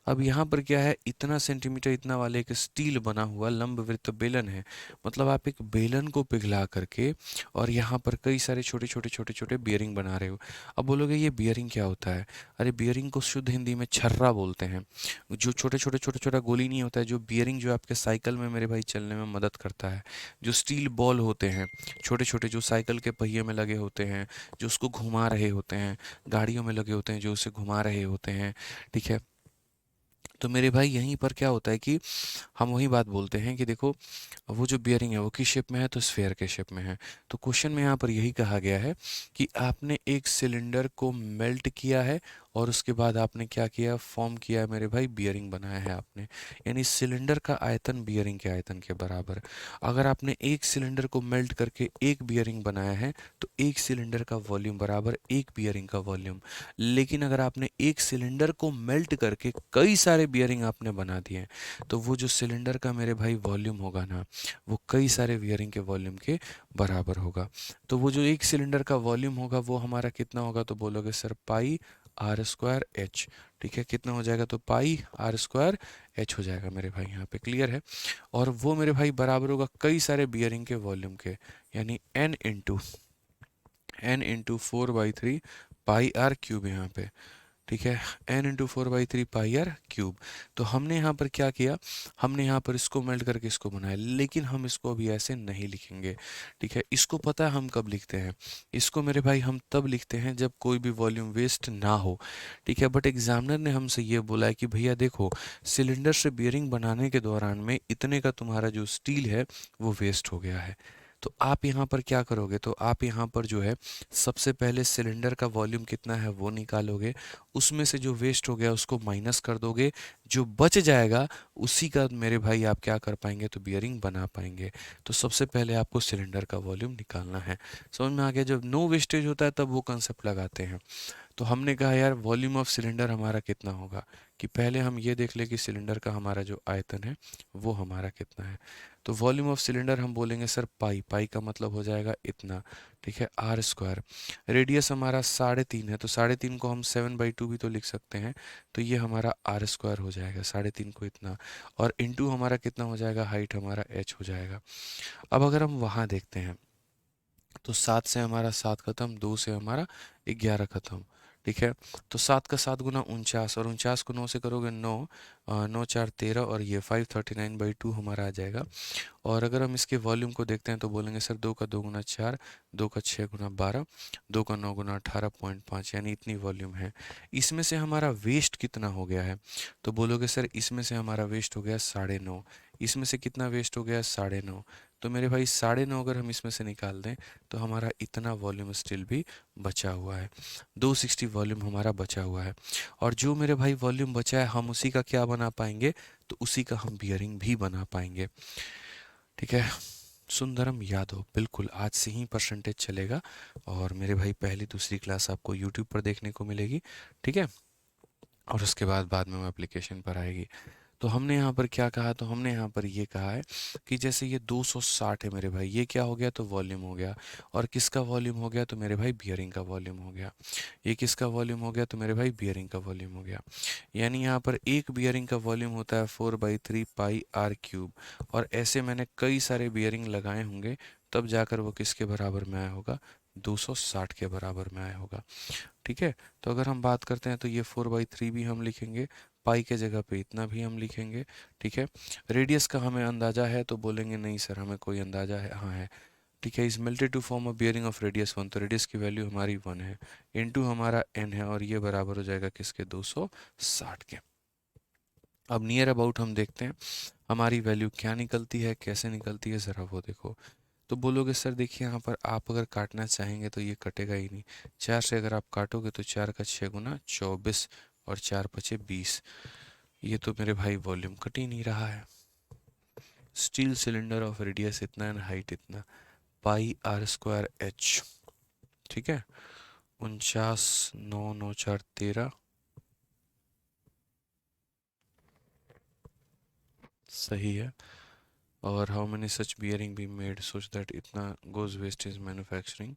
अब यहाँ पर क्या है, इतना सेंटीमीटर इतना वाले एक स्टील बना हुआ लंबवृत्त बेलन है, मतलब आप एक बेलन को पिघला करके और यहाँ पर कई सारे छोटे छोटे छोटे छोटे बियरिंग बना रहे हो। अब बोलोगे ये बियरिंग क्या होता है? अरे बियरिंग को शुद्ध हिंदी में छर्रा बोलते हैं। जो छोटे छोटे छोटे छोटा गोली नहीं होता है, जो बियरिंग जो आपके साइकिल में मेरे भाई चलने में मदद करता है, जो स्टील बॉल होते हैं छोटे छोटे, जो साइकिल के पहिए में लगे होते हैं, जो उसको घुमा रहे होते हैं, गाड़ियों में लगे होते हैं जो उसे घुमा रहे होते हैं। ठीक है, तो मेरे भाई यहीं पर क्या होता है कि हम वही बात बोलते हैं कि देखो वो जो बियरिंग है वो किस शेप में है, तो स्फेयर के शेप में है। तो क्वेश्चन में यहाँ पर यही कहा गया है कि आपने एक सिलेंडर को मेल्ट किया है और उसके बाद आपने क्या किया, फॉर्म किया है मेरे भाई, बियरिंग बनाया है आपने। यानी सिलेंडर का आयतन बियरिंग के आयतन के बराबर। अगर आपने एक सिलेंडर को मेल्ट करके एक बियरिंग बनाया है तो एक सिलेंडर का वॉल्यूम बराबर एक बियरिंग का वॉल्यूम। लेकिन अगर आपने एक सिलेंडर को मेल्ट करके कई सारे बियरिंग आपने बना दिए हैं, तो वो जो सिलेंडर का मेरे भाई वॉल्यूम होगा ना, वो कई सारे बियरिंग के वॉल्यूम के बराबर होगा। तो वो जो एक सिलेंडर का वॉल्यूम होगा वो हमारा कितना होगा, तो बोलोगे sir pi r square h. ठीक है, कितना हो जाएगा, तो पाई आर स्क्वायर एच हो जाएगा मेरे भाई, यहाँ पे क्लियर है। और वो मेरे भाई बराबर होगा कई सारे बियरिंग के वॉल्यूम के, यानी n into 4/3 pi r cube यहाँ पे। ठीक है, n into 4/3 pi r cube. तो हमने यहाँ पर क्या किया, हमने यहाँ पर इसको मेल्ट करके इसको बनाया, लेकिन हम इसको अभी ऐसे नहीं लिखेंगे। ठीक है, इसको पता है हम कब लिखते हैं, इसको मेरे भाई हम तब लिखते हैं जब कोई भी वॉल्यूम वेस्ट ना हो। ठीक है, बट एग्जामिनर ने हमसे ये बोला है कि भैया देखो, सिलेंडर से बियरिंग बनाने के दौरान में इतने का तुम्हारा जो स्टील है वो वेस्ट हो गया है। तो आप यहाँ पर क्या करोगे, तो आप यहाँ पर जो है सबसे पहले सिलेंडर का वॉल्यूम कितना है वो निकालोगे, उसमें से जो वेस्ट हो गया उसको माइनस कर दोगे, जो बच जाएगा उसी का मेरे भाई आप क्या कर पाएंगे, तो बियरिंग बना पाएंगे। तो सबसे पहले आपको सिलेंडर का वॉल्यूम निकालना है। समझ में आ गया? जब नो वेस्टेज होता है तब वो कंसेप्ट लगाते हैं। तो हमने कहा यार वॉल्यूम ऑफ सिलेंडर हमारा कितना होगा, कि पहले हम ये देख ले कि सिलेंडर का हमारा जो आयतन है वो हमारा कितना है। तो वॉल्यूम ऑफ सिलेंडर हम बोलेंगे सर पाई, पाई का मतलब हो जाएगा इतना। ठीक है, आर स्क्वायर, रेडियस हमारा 3.5 है, तो 3.5 को हम 7/2 भी तो लिख सकते हैं। तो ये हमारा आर स्क्वायर हो जाएगा 3.5 को इतना, और इंटू हमारा कितना हो जाएगा, हाइट हमारा एच हो जाएगा। अब अगर हम वहाँ देखते हैं तो 7 से हमारा 7 खत्म, 2 से हमारा 11 खत्म। ठीक है, तो 7 का 7 गुना 49, और 49 को 9 से करोगे 9, 9×4 = 13, और ये 539/2 हमारा आ जाएगा। और अगर हम इसके वॉल्यूम को देखते हैं तो बोलेंगे सर 2 का 2 गुना 4, 2 का 6 गुना 12, 2 का 9 गुना 18.5, यानी इतनी वॉल्यूम है। इसमें से हमारा वेस्ट कितना हो गया है, तो बोलोगे सर इसमें से हमारा वेस्ट हो गया 9.5। इसमें से कितना वेस्ट हो गया, 9.5। तो मेरे भाई 9.5 अगर हम इसमें से निकाल दें तो हमारा इतना वॉल्यूम स्टिल भी बचा हुआ है, 260 वॉल्यूम हमारा बचा हुआ है। और जो मेरे भाई वॉल्यूम बचा है हम उसी का क्या बना पाएंगे, तो उसी का हम बियरिंग भी बना पाएंगे। ठीक है, सुंदरम यादव, बिल्कुल आज से ही परसेंटेज चलेगा, और मेरे भाई पहली दूसरी क्लास आपको यूट्यूब पर देखने को मिलेगी। ठीक है, और उसके बाद में वो एप्लीकेशन पर आएगी। तो हमने यहाँ पर क्या कहा, तो हमने यहाँ पर ये कहा है कि जैसे ये 260 है मेरे भाई, ये क्या हो गया, तो वॉल्यूम हो गया। और किसका वॉल्यूम हो गया, तो मेरे भाई बियरिंग का वॉल्यूम हो गया। ये किसका वॉल्यूम हो गया, तो मेरे भाई बियरिंग का वॉल्यूम हो गया। यानी यहाँ पर एक बियरिंग का वॉल्यूम होता है 4/3 पाई आर क्यूब, और ऐसे मैंने कई सारे बियरिंग लगाए होंगे तब जाकर वो किसके बराबर में आया होगा, 260 के बराबर में आया होगा। ठीक है, तो अगर हम बात करते हैं तो ये 4/3 भी हम लिखेंगे, पाई के जगह पे इतना भी हम लिखेंगे, ठीक है। रेडियस का हमें अंदाजा है तो बोलेंगे नहीं सर हमें कोई अंदाजा है, हाँ है, ठीक है। Is melted to form a bearing of radius 1, तो रेडियस की वैल्यू हमारी 1 है, इनटू हमारा n है, और ये बराबर हो जाएगा किसके, 260 के। अब नियर अबाउट हम देखते हैं हमारी वैल्यू क्या निकलती है, कैसे निकलती है, ज़रा वो देखो। तो बोलोगे सर देखिए यहाँ पर आप अगर काटना चाहेंगे तो ये कटेगा ही नहीं, 4 से अगर आप काटोगे तो 4 का 6 गुना 24 और 4 पचे 20, ये तो मेरे भाई वॉल्यूम कट ही नहीं रहा है। स्टील सिलेंडर ऑफ रेडियस इतना एंड हाइट इतना, पाई आर स्क्वायर एच, ठीक है। 49 9 9 4 13, सही है। और how many such bearing be made सोच दैट इतना गोज वेस्ट इज मैन्युफैक्चरिंग,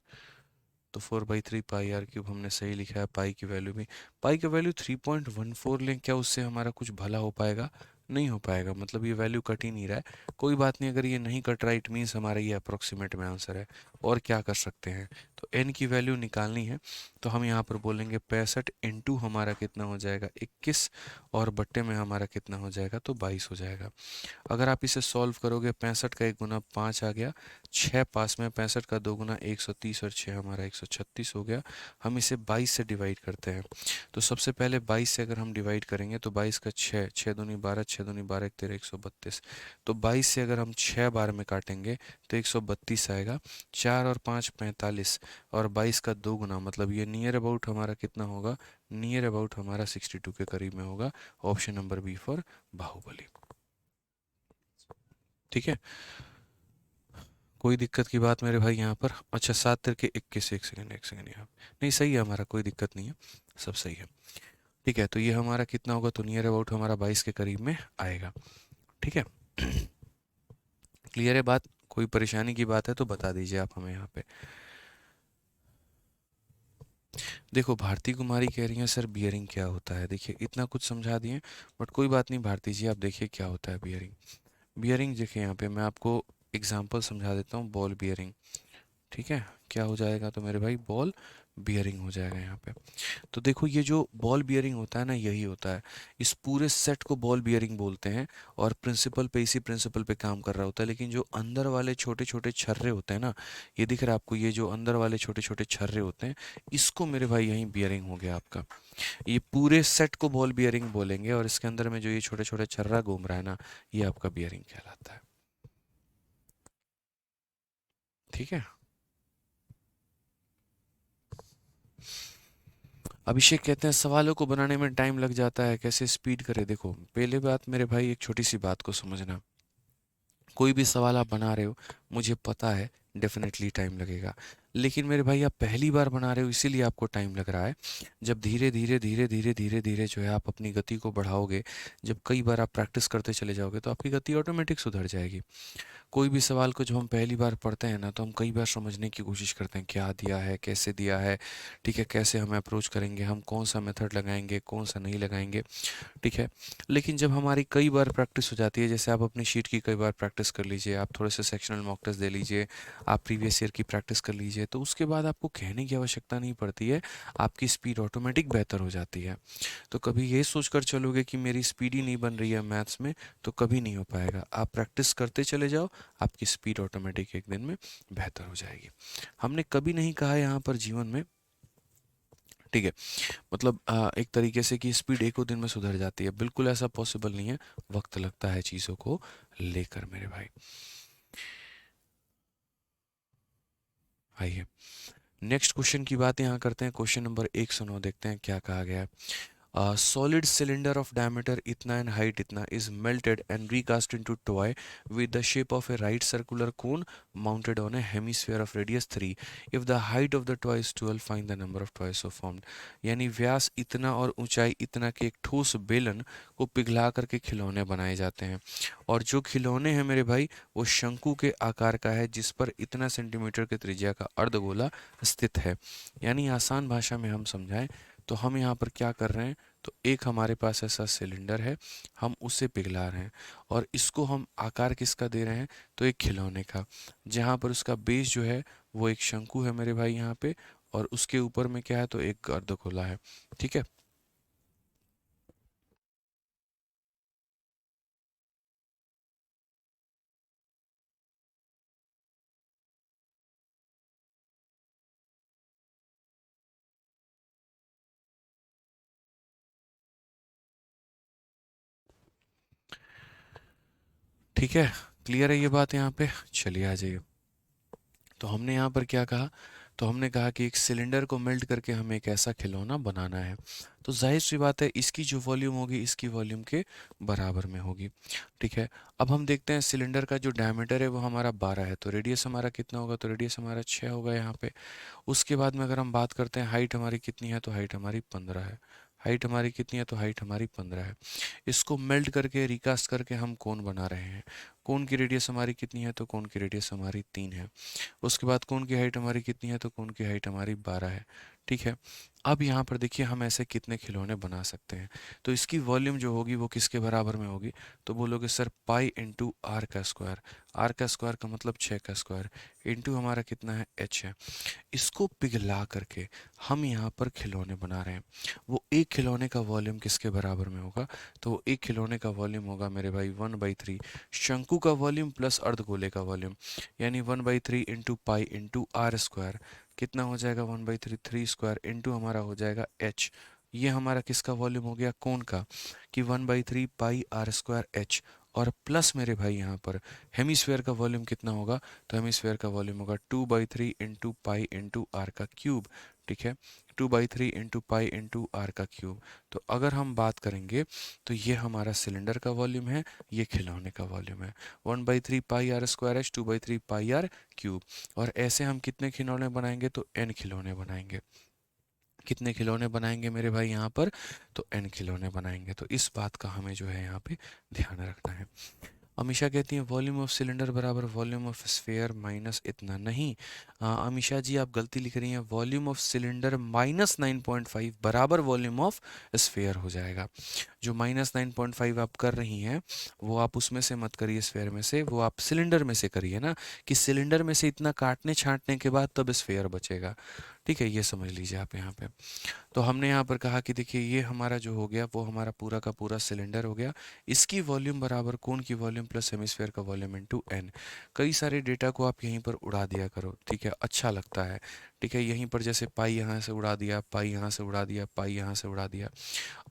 तो 4/3 पाई आर क्यूब हमने सही लिखा है। पाई की वैल्यू भी, पाई की वैल्यू 3.14 लें, क्या उससे हमारा कुछ भला हो पाएगा, नहीं हो पाएगा, मतलब ये वैल्यू कट ही नहीं रहा है। कोई बात नहीं, अगर ये नहीं कट रहा इट मीन्स हमारा ये अप्रोक्सीमेट में आंसर है। और क्या कर सकते हैं, तो एन की वैल्यू निकालनी है, तो हम यहाँ पर बोलेंगे 65 इंटू हमारा कितना हो जाएगा 21, और बट्टे में हमारा कितना हो जाएगा, तो 22 हो जाएगा। अगर आप इसे सॉल्व करोगे, 65 का 1 गुना 5 आ गया, 6 पास में, 65 का 2 गुना 130 और 6 हमारा 136 हो गया। हम इसे 22 से डिवाइड करते हैं, तो सबसे पहले 22 से अगर हम डिवाइड करेंगे तो 22 का 6, 6 दूनी 12, 6 दूनी 12, 1 13, 132, तो 22 से अगर हम 6 बार में काटेंगे तो 132 आएगा। 4 और 5 45, और 22 का 2 गुना, मतलब ये नियर अबाउट हमारा कितना होगा, नियर अबाउट हमारा 62 के करीब में होगा। Option number B for Baahubali, ठीक है। कोई दिक्कत की बात मेरे भाई यहाँ पर, अच्छा 7 तिरके 21, एक सेकंड एक सेकंड, यहाँ नहीं सही है हमारा, कोई दिक्कत नहीं है, सब सही है, ठीक है। तो ये हमारा कितना होगा, तो नियर अबाउट हमारा 22 के करीब में आएगा, ठीक है। क्लियर है बात, कोई परेशानी की बात है तो बता दीजिए आप हमें यहाँ पे। देखो भारती कुमारी कह रही हैं सर बियरिंग क्या होता है, देखिए इतना कुछ समझा दिए, बट कोई बात नहीं भारती जी, आप देखिए क्या होता है बियरिंग। बियरिंग देखिए यहाँ पे मैं आपको एग्जाम्पल समझा देता हूँ, बॉल बियरिंग, ठीक है। क्या हो जाएगा, तो मेरे भाई बॉल बियरिंग हो जाएगा यहाँ पे। तो देखो ये जो बॉल बियरिंग होता है ना, यही होता है, इस पूरे सेट को बॉल बियरिंग बोलते हैं, और प्रिंसिपल पे, इसी प्रिंसिपल पे काम कर रहा होता है। लेकिन जो अंदर वाले छोटे छोटे छर्रे होते हैं ना, ये दिख रहा है आपको, ये जो अंदर वाले छोटे छोटे छर्रे होते हैं, इसको मेरे भाई यही बियरिंग हो गया आपका। ये पूरे सेट को बॉल बियरिंग बोलेंगे, और इसके अंदर में जो ये छोटे छोटे छर्रा घूम रहा है ना, ये आपका बियरिंग कहलाता है, ठीक है। अभिषेक कहते हैं सवालों को बनाने में टाइम लग जाता है, कैसे स्पीड करें। देखो पहले बात मेरे भाई, एक छोटी सी बात को समझना, कोई भी सवाल आप बना रहे हो, मुझे पता है डेफिनेटली टाइम लगेगा, लेकिन मेरे भाई आप पहली बार बना रहे हो इसीलिए आपको टाइम लग रहा है। जब धीरे धीरे धीरे धीरे धीरे धीरे जो है आप अपनी गति को बढ़ाओगे, जब कई बार आप प्रैक्टिस करते चले जाओगे, तो आपकी गति ऑटोमेटिक सुधर जाएगी। कोई भी सवाल को जब हम पहली बार पढ़ते हैं ना, तो हम कई बार समझने की कोशिश करते हैं क्या दिया है, कैसे दिया है, ठीक है, कैसे हम अप्रोच करेंगे, हम कौन सा मेथड लगाएंगे, कौन सा नहीं लगाएंगे, ठीक है। लेकिन जब हमारी कई बार प्रैक्टिस हो जाती है, जैसे आप अपनी शीट की कई बार प्रैक्टिस कर लीजिए, आप थोड़े से सेक्शनल मॉक टेस्ट दे लीजिए, आप प्रीवियस ईयर की प्रैक्टिस कर लीजिए, तो उसके बाद आपको कहने की आवश्यकता नहीं पड़ती है, आपकी स्पीड ऑटोमेटिक बेहतर हो जाती है। तो कभी ये सोचकर चलोगे कि मेरी स्पीड ही नहीं बन रही है मैथ्स में, तो कभी नहीं हो पाएगा। आप प्रैक्टिस करते चले जाओ, आपकी स्पीड ऑटोमेटिक एक दिन में बेहतर हो जाएगी। हमने कभी नहीं कहा यहाँ पर जीवन में, ठीक है, मतलब एक तरीके से कि स्पीड एक दिन में सुधर जाती है, बिल्कुल ऐसा पॉसिबल नहीं है, वक्त लगता है चीज़ों को लेकर मेरे भाई। आइए नेक्स्ट क्वेश्चन की बात यहाँ करते हैं, क्वेश्चन नंबर 109 देखते हैं क्या कहा गया है। solid cylinder of diameter itna and height itna is melted and recast into toy with the shape of a right circular cone mounted on a hemisphere of radius 3. If the height of the toy is 12, find the number of toys so formed. यानी व्यास इतना और ऊंचाई इतना के एक ठोस बेलन को पिघला करके खिलौने बनाए जाते हैं, और जो खिलौने हैं मेरे भाई वो शंकु के आकार का है, जिस पर इतना सेंटीमीटर के त्रिज्या का अर्धगोला स्थित है। यानी आसान भाषा में हम समझाएं तो हम यहाँ पर क्या कर रहे हैं, तो एक हमारे पास ऐसा सिलेंडर है, हम उसे पिघला रहे हैं, और इसको हम आकार किसका दे रहे हैं, तो एक खिलौने का, जहाँ पर उसका बेस जो है वो एक शंकु है मेरे भाई यहाँ पे, और उसके ऊपर में क्या है, तो एक अर्धगोला है, ठीक है। ठीक है, क्लियर है ये बात यहाँ पे? चलिए आ जाइए। तो हमने यहाँ पर क्या कहा? तो हमने कहा कि एक सिलेंडर को मेल्ट करके हमें एक ऐसा खिलौना बनाना है। तो जाहिर सी बात है इसकी जो वॉल्यूम होगी इसकी वॉल्यूम के बराबर में होगी। ठीक है, अब हम देखते हैं सिलेंडर का जो डायमीटर है वो हमारा 12 है, तो रेडियस हमारा कितना होगा? तो रेडियस हमारा 6 होगा यहाँ पे। उसके बाद में अगर हम बात करते हैं हाइट हमारी कितनी है, तो हाइट हमारी 15 है। हाइट हमारी कितनी है? तो हाइट हमारी 15 है। इसको मेल्ट करके रिकास्ट करके हम कोन बना रहे हैं। कोन की रेडियस हमारी कितनी है? तो कोन की रेडियस हमारी 3 है। उसके बाद कोन की हाइट हमारी कितनी है? तो कोन की हाइट हमारी 12 है। ठीक है, अब यहाँ पर देखिए हम ऐसे कितने खिलौने बना सकते हैं। तो इसकी वॉल्यूम जो होगी वो किसके बराबर में होगी? तो बोलोगे सर पाई इंटू आर का स्क्वायर। आर का स्क्वायर का मतलब 6 का स्क्वायर, इंटू हमारा कितना है? एच है। इसको पिघला करके हम यहाँ पर खिलौने बना रहे हैं। वो एक खिलौने का वॉल्यूम किसके बराबर में होगा? तो वो एक खिलौने का वॉल्यूम होगा मेरे भाई 1/3 शंकु का वॉल्यूम प्लस अर्धगोले का वॉल्यूम, यानी 1/3 into pi into r square. कितना हो जाएगा? 1/3 3 स्क्वायर इंटू हमारा हो जाएगा एच। ये हमारा किसका वॉल्यूम हो गया? कोन का, कि 1/3 पाई आर स्क्वायर एच। और प्लस मेरे भाई यहाँ पर हेमिस्फेयर का वॉल्यूम कितना होगा? तो हेमिस्फेयर का वॉल्यूम होगा 2/3 इंटू पाई इंटू आर का क्यूब। ठीक है, 2/3 इंटू पाई इंटू आर का क्यूब। तो अगर हम बात करेंगे तो ये हमारा सिलेंडर का वॉल्यूम है, ये खिलौने का वॉल्यूम है। 1/3 pi r square h 2/3 pi r cube. और ऐसे हम कितने खिलौने बनाएंगे? तो एन खिलौने बनाएंगे। कितने खिलौने बनाएंगे मेरे भाई यहाँ पर? तो एन खिलौने बनाएंगे। तो इस बात का हमें जो है यहाँ पे ध्यान रखना है। अमीषा कहती है वॉल्यूम ऑफ सिलेंडर बराबर वॉल्यूम ऑफ स्फेयर माइनस इतना नहीं। अमीषा जी आप गलती लिख रही हैं, वॉल्यूम ऑफ सिलेंडर माइनस 9.5 बराबर वॉल्यूम ऑफ स्फेयर हो जाएगा। जो -9.5 आप कर रही हैं वो आप उसमें से मत करिए स्फेयर में से, वो आप सिलेंडर में से करिए ना, कि सिलेंडर में से इतना काटने छांटने के बाद तब स्फेयर बचेगा। ठीक है, ये समझ लीजिए आप यहाँ पे। तो हमने यहाँ पर कहा कि देखिए ये हमारा जो हो गया वो हमारा पूरा का पूरा सिलेंडर हो गया। इसकी वॉल्यूम बराबर कोन की वॉल्यूम प्लस हेमिस्फेयर का वॉल्यूम इनटू एन। कई सारे डेटा को आप यहीं पर उड़ा दिया करो, ठीक है, अच्छा लगता है। ठीक है, यहीं पर जैसे पाई यहाँ से उड़ा दिया, पाई यहाँ से उड़ा दिया, पाई यहाँ से उड़ा दिया।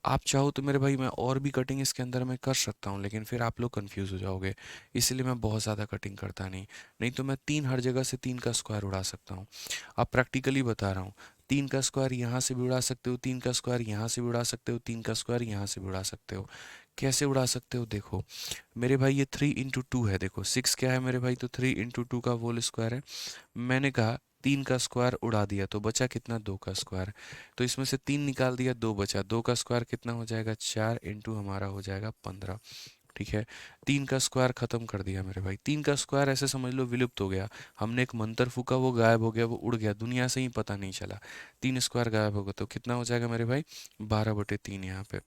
आप चाहो तो मेरे भाई मैं और भी कटिंग इसके अंदर में कर सकता हूँ, लेकिन फिर आप लोग कंफ्यूज हो जाओगे, इसलिए मैं बहुत ज़्यादा कटिंग करता नहीं। नहीं तो मैं 3 हर जगह से 3 का स्क्वायर उड़ा सकता हूँ। आप प्रैक्टिकली बता रहा हूँ, 3 का स्क्वायर यहाँ से भी उड़ा सकते हो, 3 का स्क्वायर यहाँ से भी उड़ा सकते हो, 3 का स्क्वायर यहाँ से भी उड़ा सकते हो। कैसे उड़ा सकते हो? देखो मेरे भाई ये 3 × 2 है, देखो 6 क्या है मेरे भाई? तो 3 × 2 का होल स्क्वायर है। मैंने कहा 3 का स्क्वायर उड़ा दिया तो बचा कितना? 2 का स्क्वायर। तो इसमें से 3 निकाल दिया, 2 बचा, 2 का स्क्वायर कितना हो जाएगा? 4 इंटू हमारा हो जाएगा 15। ठीक है, 3 का स्क्वायर खत्म कर दिया मेरे भाई। 3 का स्क्वायर ऐसे समझ लो विलुप्त हो गया, हमने एक मंत्र फूका वो गायब हो गया, वो उड़ गया, दुनिया से ही पता नहीं चला। 3 स्क्वायर गायब होगा तो कितना हो जाएगा मेरे भाई? 12/3 यहाँ पे।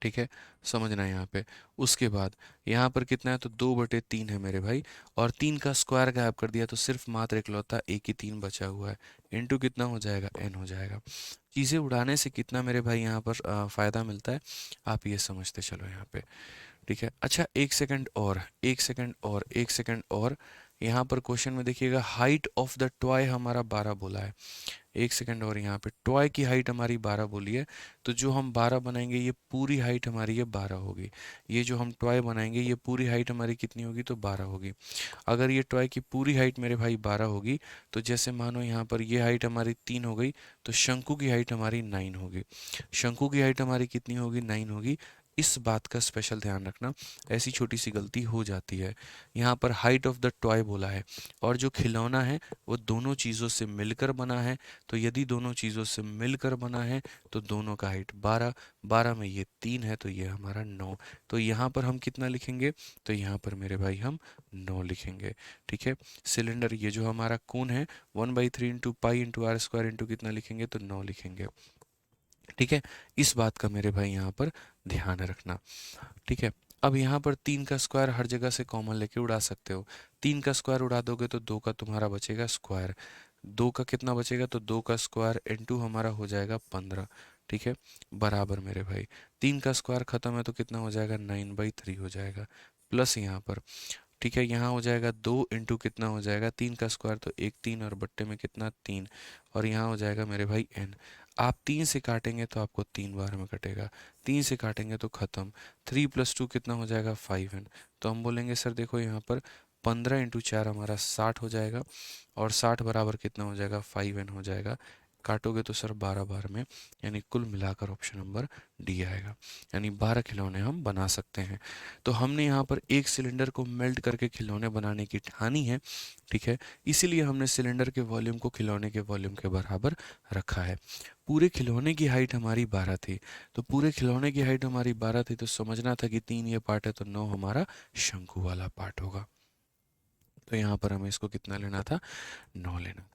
ठीक है, समझना है यहाँ पे। उसके बाद यहाँ पर कितना है? तो 2/3 है मेरे भाई। और 3 का स्क्वायर गायब कर दिया तो सिर्फ मात्र इकलौता एक ही 3 बचा हुआ है। इंटू कितना हो जाएगा? n हो जाएगा। चीज़ें उड़ाने से कितना मेरे भाई यहाँ पर फ़ायदा मिलता है, आप ये समझते चलो यहाँ पे। ठीक है, अच्छा एक सेकंड और, एक सेकंड और, एक सेकंड और। यहाँ पर क्वेश्चन में देखिएगा हाइट ऑफ द टॉय हमारा 12 बोला है। एक सेकंड और, यहाँ पे टॉय की हाइट हमारी 12 बोली है। तो जो हम 12 बनाएंगे ये पूरी हाइट हमारी ये 12 होगी। ये जो हम टॉय बनाएंगे ये पूरी हाइट हमारी कितनी होगी? तो 12 होगी। अगर ये टॉय की पूरी हाइट मेरे भाई 12 होगी, तो जैसे मानो यहाँ पर ये हाइट हमारी 3 हो गई, तो शंकु की हाइट हमारी 9 होगी। शंकु की हाइट हमारी कितनी होगी? 9 होगी। इस बात का स्पेशल ध्यान रखना, ऐसी छोटी सी गलती हो जाती है। यहाँ पर हाइट ऑफ द टॉय बोला है और जो खिलौना है वो दोनों चीज़ों से मिलकर बना है। तो यदि दोनों चीज़ों से मिलकर बना है तो दोनों का हाइट 12, 12 में ये 3 है तो ये हमारा 9। तो यहाँ पर हम कितना लिखेंगे? तो यहाँ पर मेरे भाई हम 9 लिखेंगे। ठीक है, सिलेंडर ये जो हमारा कोन है 1/3 into pi into r square into कितना लिखेंगे? तो 9 लिखेंगे। ठीक है, इस बात का मेरे भाई यहाँ पर ध्यान रखना। ठीक है, अब यहाँ पर 3 का स्क्वायर हर जगह से कॉमन लेके उड़ा सकते हो। 3 का स्क्वायर उड़ा दोगे तो 2 का तुम्हारा बचेगा स्क्वायर। 2 का कितना बचेगा? तो 2 का स्क्वायर इंटू हमारा हो जाएगा 15। ठीक है, बराबर मेरे भाई 3 का स्क्वायर खत्म है तो कितना हो जाएगा? 9/3 हो जाएगा। प्लस यहाँ पर, ठीक है, यहाँ हो जाएगा 2 इंटू कितना हो जाएगा? 3 का स्क्वायर तो 1 3 और बट्टे में कितना? 3। और यहाँ हो जाएगा मेरे भाई n। आप 3 से काटेंगे तो आपको 3 बार में कटेगा, 3 से काटेंगे तो ख़त्म। 3 + 2 कितना हो जाएगा 5n। तो हम बोलेंगे सर देखो यहाँ पर 15 × 4 हमारा 60 हो जाएगा, और 60 बराबर कितना हो जाएगा 5n हो जाएगा। काटोगे तो सर 12 बार में, यानी कुल मिलाकर ऑप्शन नंबर डी आएगा, यानी 12 खिलौने हम बना सकते हैं। तो हमने यहाँ पर एक सिलेंडर को मेल्ट करके खिलौने बनाने की ठानी है, ठीक है, इसीलिए हमने सिलेंडर के वॉल्यूम को खिलौने के वॉल्यूम के बराबर रखा है। पूरे खिलौने की हाइट हमारी 12 थी, तो पूरे खिलौने की हाइट हमारी 12 थी, तो समझना था कि 3 ये पार्ट है तो 9 हमारा शंकु वाला पार्ट होगा। तो यहाँ पर हमें इसको कितना लेना था, 9 लेना था।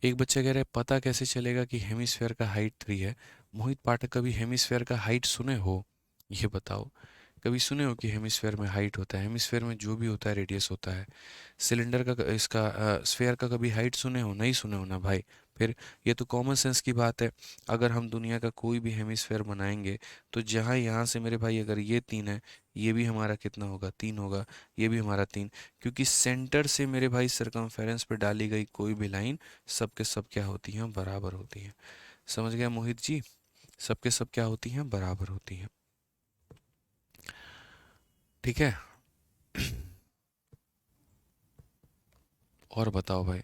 एक बच्चा कह रहा है पता कैसे चलेगा कि हेमिस्फेयर का हाइट 3 है। मोहित पाठक, कभी हेमिस्फेयर का हाइट सुने हो, ये बताओ। कभी सुने हो कि हेमिस्फेयर में हाइट होता है? हेमिस्फेयर में जो भी होता है रेडियस होता है। सिलेंडर का, इसका स्फेयर का कभी हाइट सुने हो? नहीं सुने हो ना भाई। फिर ये तो कॉमन सेंस की बात है। अगर हम दुनिया का कोई भी हेमिस्फेयर बनाएंगे तो जहाँ यहाँ से मेरे भाई अगर ये 3 है, ये भी हमारा कितना होगा, 3 होगा, ये भी हमारा 3, क्योंकि सेंटर से मेरे भाई सरकमफेरेंस पे डाली गई कोई भी लाइन सब के सब क्या होती हैं, बराबर होती हैं। समझ गया मोहित जी? सब के सब क्या होती हैं, बराबर होती हैं। ठीक है। और बताओ भाई।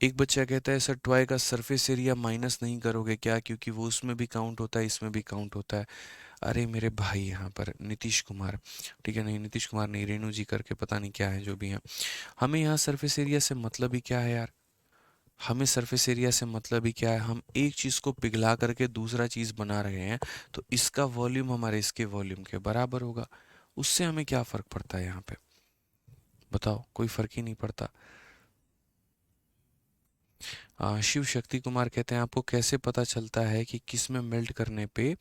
एक बच्चा कहता है सर टॉय का सरफेस एरिया माइनस नहीं करोगे क्या, क्योंकि वो उसमें भी काउंट होता है इसमें भी काउंट होता है। अरे मेरे भाई यहाँ पर नीतीश कुमार, ठीक है, नहीं नीतीश कुमार नहीं, रेणु जी करके पता नहीं क्या है जो भी है, हमें यहाँ सरफेस एरिया से मतलब ही क्या है यार। हमें सरफेस एरिया से मतलब ही क्या है, हम एक चीज़ को पिघला करके दूसरा चीज़ बना रहे हैं, तो इसका वॉल्यूम हमारे इसके वॉल्यूम के बराबर होगा। उससे हमें क्या फ़र्क पड़ता है यहाँ पे, बताओ? कोई फ़र्क ही नहीं पड़ता। शिव शक्ति कुमार कहते हैं आपको कैसे पता चलता है कि किस में मेल्ट करने पे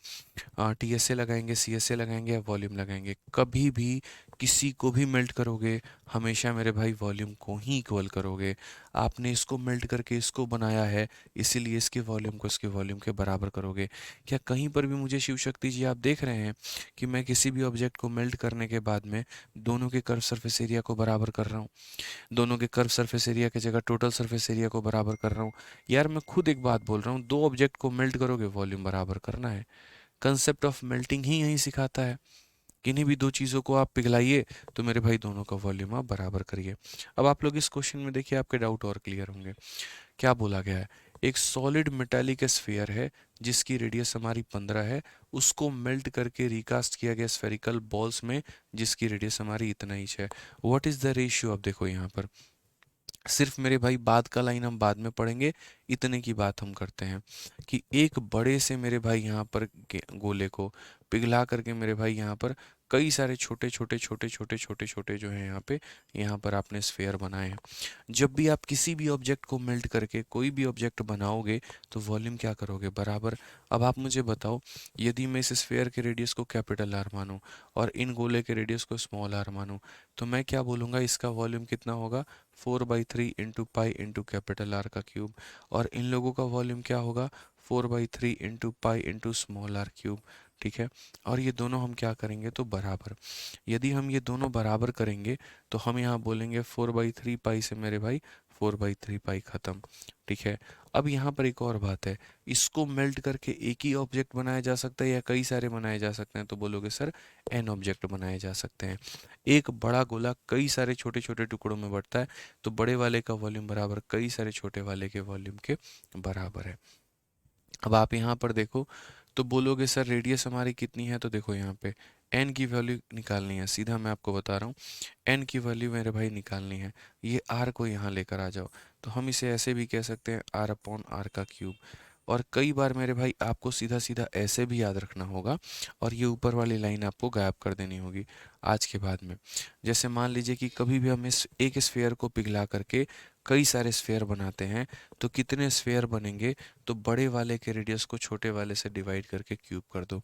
टीएसए लगाएंगे, सीएसए लगाएंगे या वॉल्यूम लगाएंगे? कभी भी किसी को भी मेल्ट करोगे, हमेशा मेरे भाई वॉल्यूम को ही इक्वल करोगे। आपने इसको मेल्ट करके इसको बनाया है, इसीलिए इसके वॉल्यूम को इसके वॉल्यूम के बराबर करोगे। क्या कहीं पर भी मुझे शिव शक्ति जी आप देख रहे हैं कि मैं किसी भी ऑब्जेक्ट को मेल्ट करने के बाद में दोनों के कर्व सरफेस एरिया को बराबर कर रहा हूँ? दोनों के कर्व सरफेस एरिया की जगह टोटल सरफेस एरिया को बराबर कर रहा हूँ। यार मैं खुद एक बात बोल रहा हूँ, दो ऑब्जेक्ट को मेल्ट करोगे वॉल्यूम बराबर करना है। कंसेप्ट ऑफ मेल्टिंग ही यही सिखाता है। किन्हीं भी दो चीज़ों को आप पिघलाइए तो मेरे भाई दोनों का वॉल्यूम आप बराबर करिए। अब आप लोग इस क्वेश्चन में देखिए आपके डाउट और क्लियर होंगे। क्या बोला गया है? एक सॉलिड मेटालिक स्फीयर है जिसकी रेडियस हमारी 15 है, उसको मेल्ट करके रिकास्ट किया गया स्फेरिकल बॉल्स में जिसकी रेडियस हमारी इतना इंच है। What is the ratio? अब देखो यहाँ पर सिर्फ मेरे भाई बाद का लाइन हम बाद में पढ़ेंगे, इतने की बात हम करते हैं कि एक बड़े से मेरे भाई यहाँ पर गोले को पिघला करके मेरे भाई यहाँ पर कई सारे छोटे छोटे छोटे छोटे छोटे छोटे जो है यहाँ पर आपने स्फेयर बनाए हैं। जब भी आप किसी भी ऑब्जेक्ट को मेल्ट करके कोई भी ऑब्जेक्ट बनाओगे तो वॉल्यूम क्या करोगे, बराबर। अब आप मुझे बताओ, यदि मैं इस स्फेयर के रेडियस को कैपिटल आर मानूं और इन गोले के रेडियस को स्मॉल आर मानूं, तो मैं क्या बोलूँगा, इसका वॉल्यूम कितना होगा, 4/3 into pi into capital r का क्यूब। और इन लोगों का वॉल्यूम क्या होगा, 4/3 into pi into small r cube. ठीक है। और ये दोनों हम क्या करेंगे, तो बराबर। यदि हम ये दोनों बराबर करेंगे तो हम यहाँ बोलेंगे 4/3 पाई से मेरे भाई 4/3 पाई ख़त्म। ठीक है। अब यहाँ पर एक और बात है, इसको मेल्ट करके एक ही ऑब्जेक्ट बनाया जा सकता है या कई सारे बनाए जा सकते हैं? तो बोलोगे सर एन ऑब्जेक्ट बनाए जा सकते हैं। एक बड़ा गोला कई सारे छोटे छोटे टुकड़ों में बढ़ता है, तो बड़े वाले का वॉल्यूम बराबर कई सारे छोटे वाले के वॉल्यूम के बराबर है। अब आप यहाँ पर देखो तो बोलोगे सर रेडियस हमारी कितनी है, तो देखो यहाँ पे एन की वैल्यू निकालनी है, सीधा मैं आपको बता रहा हूँ। एन की वैल्यू मेरे भाई निकालनी है, ये आर को यहाँ लेकर आ जाओ, तो हम इसे ऐसे भी कह सकते हैं R/R का क्यूब। और कई बार मेरे भाई आपको सीधा सीधा ऐसे भी याद रखना होगा और ये ऊपर वाली लाइन आपको गायब कर देनी होगी आज के बाद में। जैसे मान लीजिए कि कभी भी हम इस एक स्फेयर को पिघला करके कई सारे स्फेयर बनाते हैं, तो कितने स्फेयर बनेंगे, तो बड़े वाले के रेडियस को छोटे वाले से डिवाइड करके क्यूब कर दो।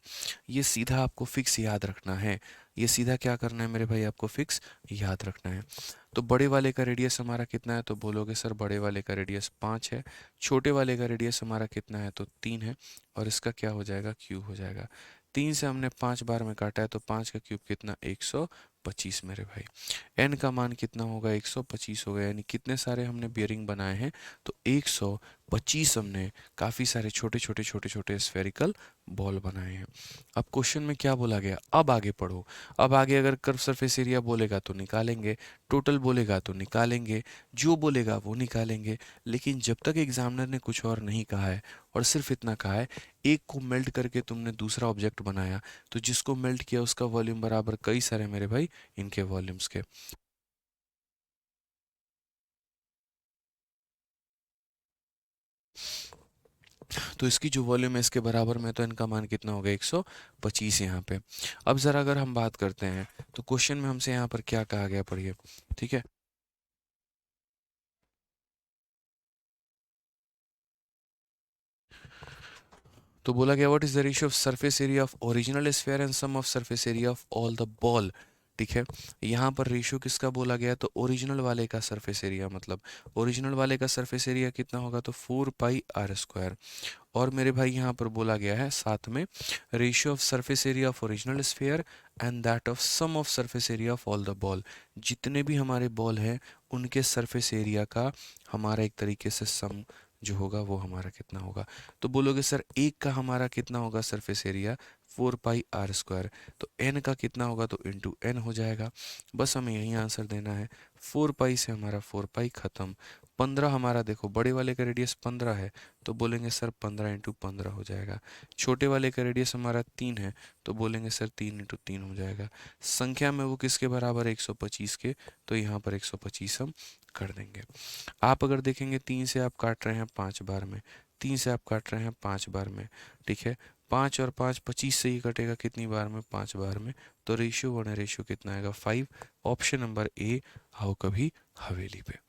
ये सीधा आपको फिक्स याद रखना है, ये सीधा क्या करना है मेरे भाई, आपको फिक्स याद रखना है। तो बड़े वाले का रेडियस हमारा कितना है, तो बोलोगे सर बड़े वाले का रेडियस 5 है, छोटे वाले का रेडियस हमारा कितना है, तो 3 है, और इसका क्या हो जाएगा, क्यूब हो जाएगा। 3 से हमने 5 बार में काटा है तो 5 का क्यूब कितना 125 मेरे भाई। n का मान कितना होगा 125 होगा, यानी कितने सारे हमने बियरिंग बनाए हैं तो 125 हमने काफ़ी सारे छोटे छोटे छोटे छोटे स्फेरिकल बॉल बनाए हैं। अब क्वेश्चन में क्या बोला गया, अब आगे पढ़ो। अब आगे अगर कर्व सरफेस एरिया बोलेगा तो निकालेंगे, टोटल बोलेगा तो निकालेंगे, जो बोलेगा वो निकालेंगे। लेकिन जब तक एग्जामिनर ने कुछ और नहीं कहा है और सिर्फ इतना कहा है एक को मेल्ट करके तुमने दूसरा ऑब्जेक्ट बनाया, तो जिसको मेल्ट किया उसका वॉल्यूम बराबर कई सारे मेरे भाई इनके वॉल्यूम्स के। तो इसकी जो वॉल्यूम है इसके बराबर में, तो इनका मान कितना होगा 125 यहाँ पे। अब ज़रा अगर हम बात करते हैं तो क्वेश्चन में हमसे यहाँ पर क्या कहा गया, पढ़िए। ठीक है, तो बोला गया what is the ratio of surface area of original sphere and sum of surface area of all the ball. ठीक है, यहाँ पर रेशियो किसका बोला गया, तो ओरिजिनल वाले का सरफेस एरिया, मतलब ओरिजिनल वाले का सरफेस एरिया कितना होगा तो 4πr²। और मेरे भाई यहाँ पर बोला गया है साथ में ratio of surface area of original sphere and that of sum of surface area of all the ball. जितने भी हमारे बॉल हैं उनके सरफेस एरिया का हमारा एक तरीके से सम जो होगा वो हमारा कितना होगा। तो बोलोगे सर एक का हमारा कितना होगा सरफेस एरिया 4πr², तो n का कितना होगा तो इंटू n हो जाएगा। बस हमें यही आंसर देना है। 4π से हमारा 4π खत्म। 15 हमारा देखो बड़े वाले का रेडियस 15 है, तो बोलेंगे सर 15 इंटू 15 हो जाएगा। छोटे वाले का रेडियस हमारा 3 है, तो बोलेंगे सर 3 इंटू 3 हो जाएगा। संख्या में वो किसके बराबर है 125 के, तो यहाँ पर 125 हम कर देंगे। आप अगर देखेंगे 3 से आप काट रहे हैं 5 बार में, 3 से आप काट रहे हैं 5 बार में। ठीक है, 5 और 5 25 से ही कटेगा कितनी बार में 5 बार में, तो रेशियो वन रेशियो कितना आएगा 5। ऑप्शन नंबर ए हाउ कभी हवेली पे।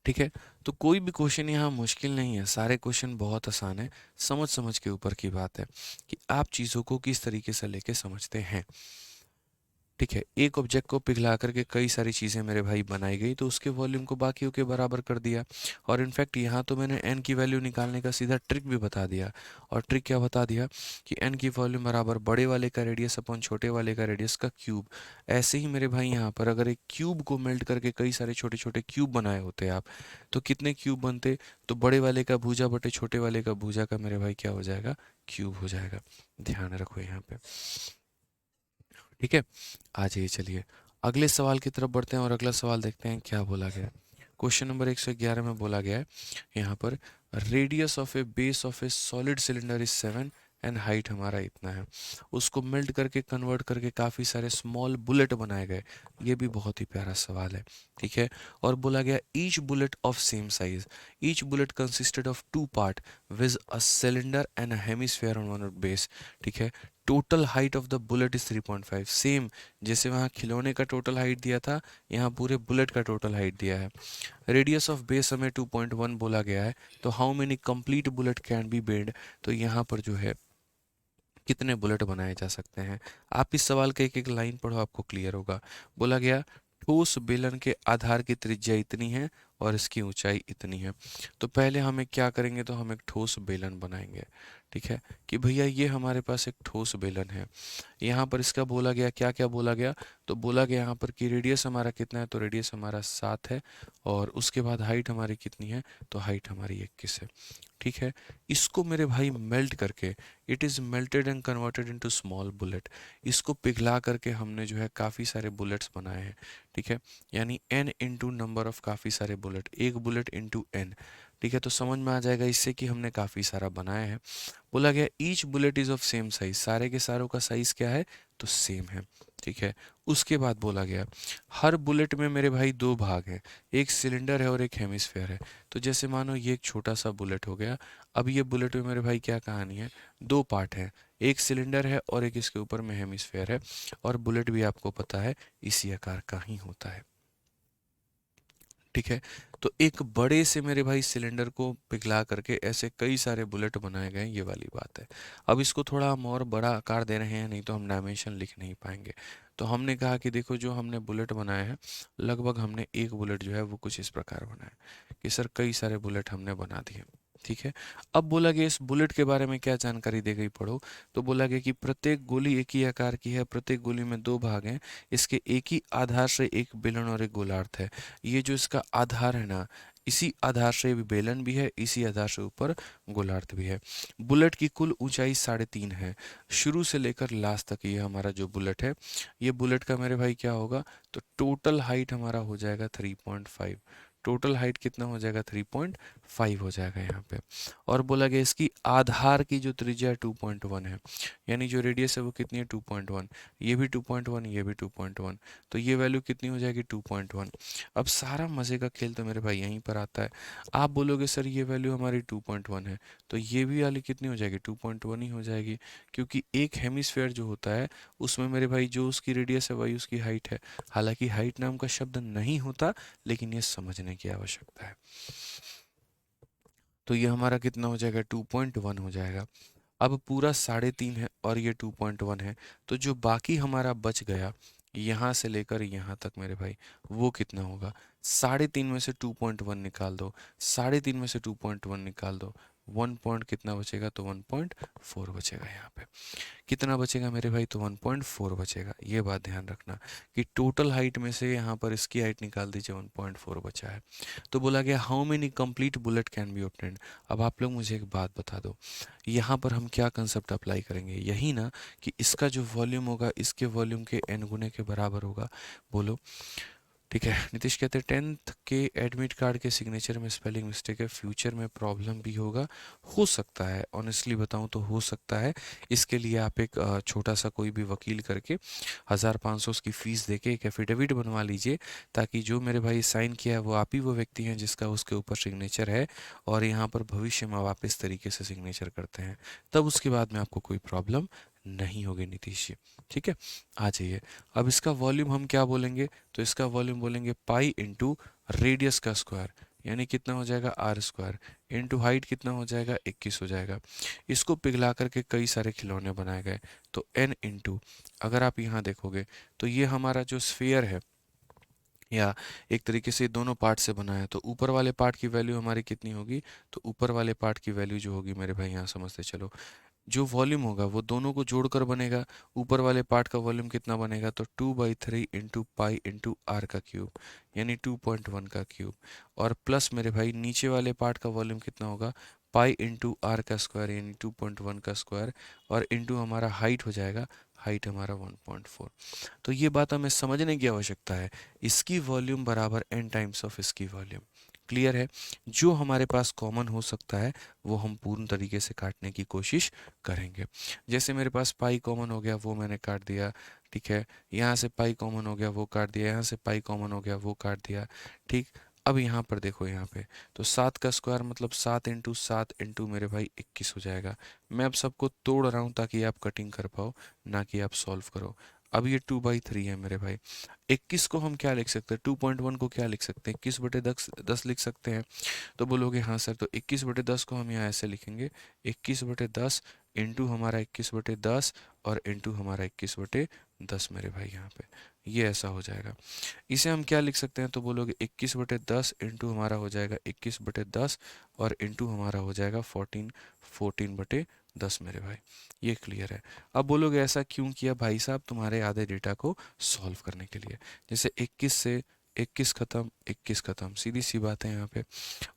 ठीक है, तो कोई भी क्वेश्चन यहाँ मुश्किल नहीं है, सारे क्वेश्चन बहुत आसान है। समझ समझ के ऊपर की बात है कि आप चीज़ों को किस तरीके से लेके समझते हैं। ठीक है, एक ऑब्जेक्ट को पिघला करके कई सारी चीज़ें मेरे भाई बनाई गई, तो उसके वॉल्यूम को बाकियों के बराबर कर दिया। और इनफैक्ट यहाँ तो मैंने n की वैल्यू निकालने का सीधा ट्रिक भी बता दिया। और ट्रिक क्या बता दिया कि n की वॉल्यूम बराबर बड़े वाले का रेडियस अपॉन छोटे वाले का रेडियस का क्यूब। ऐसे ही मेरे भाई यहाँ पर अगर एक क्यूब को मेल्ट करके कई सारे छोटे छोटे क्यूब बनाए होते आप, तो कितने क्यूब बनते, तो बड़े वाले का भुजा बटे छोटे वाले का भुजा का मेरे भाई क्या हो जाएगा क्यूब हो जाएगा। ध्यान रखो यहाँ पे। ठीक है, आ जाइए, चलिए अगले सवाल की तरफ बढ़ते हैं और अगला सवाल देखते हैं क्या बोला गया है। क्वेश्चन नंबर 111 में बोला गया है यहाँ पर radius of a base of a solid cylinder is 7 and height हमारा इतना है। उसको मेल्ट करके कन्वर्ट करके काफ़ी सारे स्मॉल बुलेट बनाए गए। ये भी बहुत ही प्यारा सवाल है। ठीक है, और बोला गया each bullet of same size, each bullet consisted of two part with a cylinder and a hemisphere on one base. ठीक है, total height of the bullet is 3.5। Same जैसे वहाँ खिलौने का टोटल हाइट दिया था, यहाँ पूरे बुलेट का टोटल हाइट दिया है। रेडियस ऑफ बेस हमें 2.1 बोला गया है, तो how many complete bullet can be bed, तो यहाँ पर जो है कितने बुलेट बनाए जा सकते हैं। आप इस सवाल का एक एक लाइन पढ़ो, आपको क्लियर होगा। बोला गया ठोस बेलन के आधार की त्रिज्या इतनी है और इसकी ऊंचाई इतनी है। तो पहले हमें क्या करेंगे, तो हम एक ठोस बेलन बनाएंगे। ठीक है, कि भैया ये हमारे पास एक ठोस बेलन है। यहाँ पर इसका बोला गया क्या क्या बोला गया, तो बोला गया यहाँ पर कि रेडियस हमारा कितना है, तो रेडियस हमारा 7 है। और उसके बाद हाइट हमारी कितनी है, तो हाइट हमारी 21 है। ठीक है, इसको मेरे भाई मेल्ट करके it is melted and converted into small bullet. इसको पिघला करके हमने जो है काफ़ी सारे बुलेट्स बनाए हैं। ठीक है, यानी n इंटू नंबर ऑफ काफ़ी सारे बुलेट, एक बुलेट इंटू n। ठीक है, तो समझ में आ जाएगा इससे कि हमने काफ़ी सारा बनाया है। बोला गया each bullet is of same size, सारे के सारों का साइज क्या है, तो सेम है। ठीक है, उसके बाद बोला गया हर बुलेट में मेरे भाई दो भाग हैं, एक सिलेंडर है और एक हेमिस्फेयर है। तो जैसे मानो ये एक छोटा सा बुलेट हो गया। अब ये बुलेट में मेरे भाई क्या कहानी है, दो पार्ट हैं, एक सिलेंडर है और एक इसके ऊपर में हेमिस्फेयर है। और बुलेट भी आपको पता है इसी आकार का ही होता है। ठीक है, तो एक बड़े से मेरे भाई सिलेंडर को पिघला करके ऐसे कई सारे बुलेट बनाए गए, ये वाली बात है। अब इसको थोड़ा हम और बड़ा आकार दे रहे हैं, नहीं तो हम डायमेंशन लिख नहीं पाएंगे। तो हमने कहा कि देखो जो हमने बुलेट बनाया है, लगभग हमने एक बुलेट जो है वो कुछ इस प्रकार बनाया कि सर कई सारे बुलेट हमने बना दिए। ठीक है। अब बोला गया इस बुलेट के बारे में क्या जानकारी दी गई पढ़ो। तो बोला गया कि प्रत्येक गोली एक ही आकार की है, प्रत्येक गोली में दो भाग हैं, इसके एक ही आधार से एक बेलन और एक गोलार्ध है। ये जो इसका आधार है ना, इसी आधार से भी बेलन भी है, इसी आधार से ऊपर गोलार्ध भी है। बुलेट की कुल ऊंचाई 3.5 है, शुरू से लेकर लास्ट तक। ये हमारा जो बुलेट है, ये बुलेट का मेरे भाई क्या होगा, तो टोटल हाइट हमारा हो जाएगा 3.5। टोटल हाइट कितना हो जाएगा, 3.5 हो जाएगा यहाँ पे। और बोला गया इसकी आधार की जो त्रिज्या 2.1 है, यानी जो रेडियस है वो कितनी है, 2.1। ये भी 2.1, ये भी 2.1, तो ये वैल्यू कितनी हो जाएगी, 2.1। अब सारा मज़े का खेल तो मेरे भाई यहीं पर आता है। आप बोलोगे सर ये वैल्यू हमारी 2.1 है, तो ये भी वाली कितनी हो जाएगी, 2.1 ही हो जाएगी, क्योंकि एक हेमिस्फेयर जो होता है उसमें मेरे भाई जो उसकी रेडियस है वही उसकी हाइट है। हालांकि हाइट नाम का शब्द नहीं होता, लेकिन ये समझने की आवश्यकता है। तो ये हमारा कितना हो जाएगा, 2.1 हो जाएगा। अब पूरा 3.5 है और ये 2.1 है, तो जो बाकी हमारा बच गया यहाँ से लेकर यहाँ तक मेरे भाई, वो कितना होगा, 3.5 में से 2.1 निकाल दो, 3.5 में से 2.1 निकाल दो, 1 पॉइंट कितना बचेगा, तो 1.4 बचेगा। यहाँ पे कितना बचेगा मेरे भाई, तो 1.4 बचेगा। ये बात ध्यान रखना कि टोटल हाइट में से यहाँ पर इसकी हाइट निकाल दीजिए, 1.4 बचा है। तो बोला गया how many complete bullet can be obtained. अब आप लोग मुझे एक बात बता दो, यहाँ पर हम क्या कंसेप्ट अप्लाई करेंगे, यही ना कि इसका जो वॉल्यूम होगा इसके वॉल्यूम के n गुने के बराबर होगा। बोलो, ठीक है। नीतीश कहते हैं 10th के एडमिट कार्ड के सिग्नेचर में स्पेलिंग मिस्टेक है, फ्यूचर में प्रॉब्लम भी होगा, हो सकता है, ऑनेस्टली बताऊं तो हो सकता है। इसके लिए आप एक छोटा सा कोई भी वकील करके 1500 उसकी फ़ीस देके एक एफिडेविट बनवा लीजिए, ताकि जो मेरे भाई साइन किया है वो आप ही वो व्यक्ति हैं जिसका उसके ऊपर सिग्नेचर है, और यहाँ पर भविष्य में आप इस तरीके से सिग्नेचर करते हैं, तब उसके बाद में आपको कोई प्रॉब्लम नहीं होगी नीतीश जी। ठीक है, आ जाइए। अब इसका वॉल्यूम हम क्या बोलेंगे, तो इसका वॉल्यूम बोलेंगे पाई इंटू रेडियस का स्क्वायर, यानी कितना हो जाएगा, आर स्क्वायर, इंटू हाइट कितना हो जाएगा, 21 हो जाएगा। इसको पिघला करके कई सारे खिलौने बनाए गए, तो एन इंटू, अगर आप यहाँ देखोगे तो ये हमारा जो स्फीयर है, या एक तरीके से दोनों पार्ट से बना है, तो ऊपर वाले पार्ट की वैल्यू हमारी कितनी होगी, तो ऊपर वाले पार्ट की वैल्यू जो होगी मेरे भाई, यहाँ समझते चलो, जो वॉल्यूम होगा वो दोनों को जोड़कर बनेगा। ऊपर वाले पार्ट का वॉल्यूम कितना बनेगा, तो 2/3 इंटू पाई इंटू आर का क्यूब, यानी 2.1 का क्यूब, और प्लस मेरे भाई नीचे वाले पार्ट का वॉल्यूम कितना होगा, पाई इंटू आर का स्क्वायर, यानी 2.1 का स्क्वायर, और इंटू हमारा हाइट हो जाएगा, हाइट हमारा 1.4। तो ये बात हमें समझने की आवश्यकता है, इसकी वॉल्यूम बराबर n टाइम्स ऑफ इसकी वॉल्यूम। क्लियर है, जो हमारे पास कॉमन हो सकता है वो हम पूर्ण तरीके से काटने की कोशिश करेंगे। जैसे मेरे पास पाई कॉमन हो गया, वो मैंने काट दिया, ठीक है। यहाँ से पाई कॉमन हो गया, वो काट दिया, यहाँ से पाई कॉमन हो गया, वो काट दिया, ठीक। अब यहाँ पर देखो, यहाँ पे तो 7 का स्क्वायर मतलब 7 इंटू मेरे भाई 21 हो जाएगा। मैं अब सबको तोड़ रहा हूँ ताकि आप कटिंग कर पाओ, ना कि आप सॉल्व करो। अब ये 2/3 है मेरे भाई। 21 को हम क्या लिख सकते हैं, 2.1 को क्या लिख सकते हैं, 21/10 लिख सकते हैं। तो बोलोगे हाँ सर, तो 21/10 को हम यहाँ ऐसे लिखेंगे, 21/10 इंटू हमारा 21/10 और इंटू हमारा 21/10 मेरे भाई, यहाँ पे ये ऐसा हो जाएगा। इसे हम क्या लिख सकते हैं, तो बोलोगे 21/10 इंटू हमारा हो जाएगा 21/10 और इंटू हमारा हो जाएगा 14/10 मेरे भाई। ये क्लियर है। अब बोलोगे ऐसा क्यों किया भाई साहब, तुम्हारे आधे डेटा को सॉल्व करने के लिए। जैसे 21 से 21 खत्म, 21 खत्म, सीधी सी बात है यहाँ पे।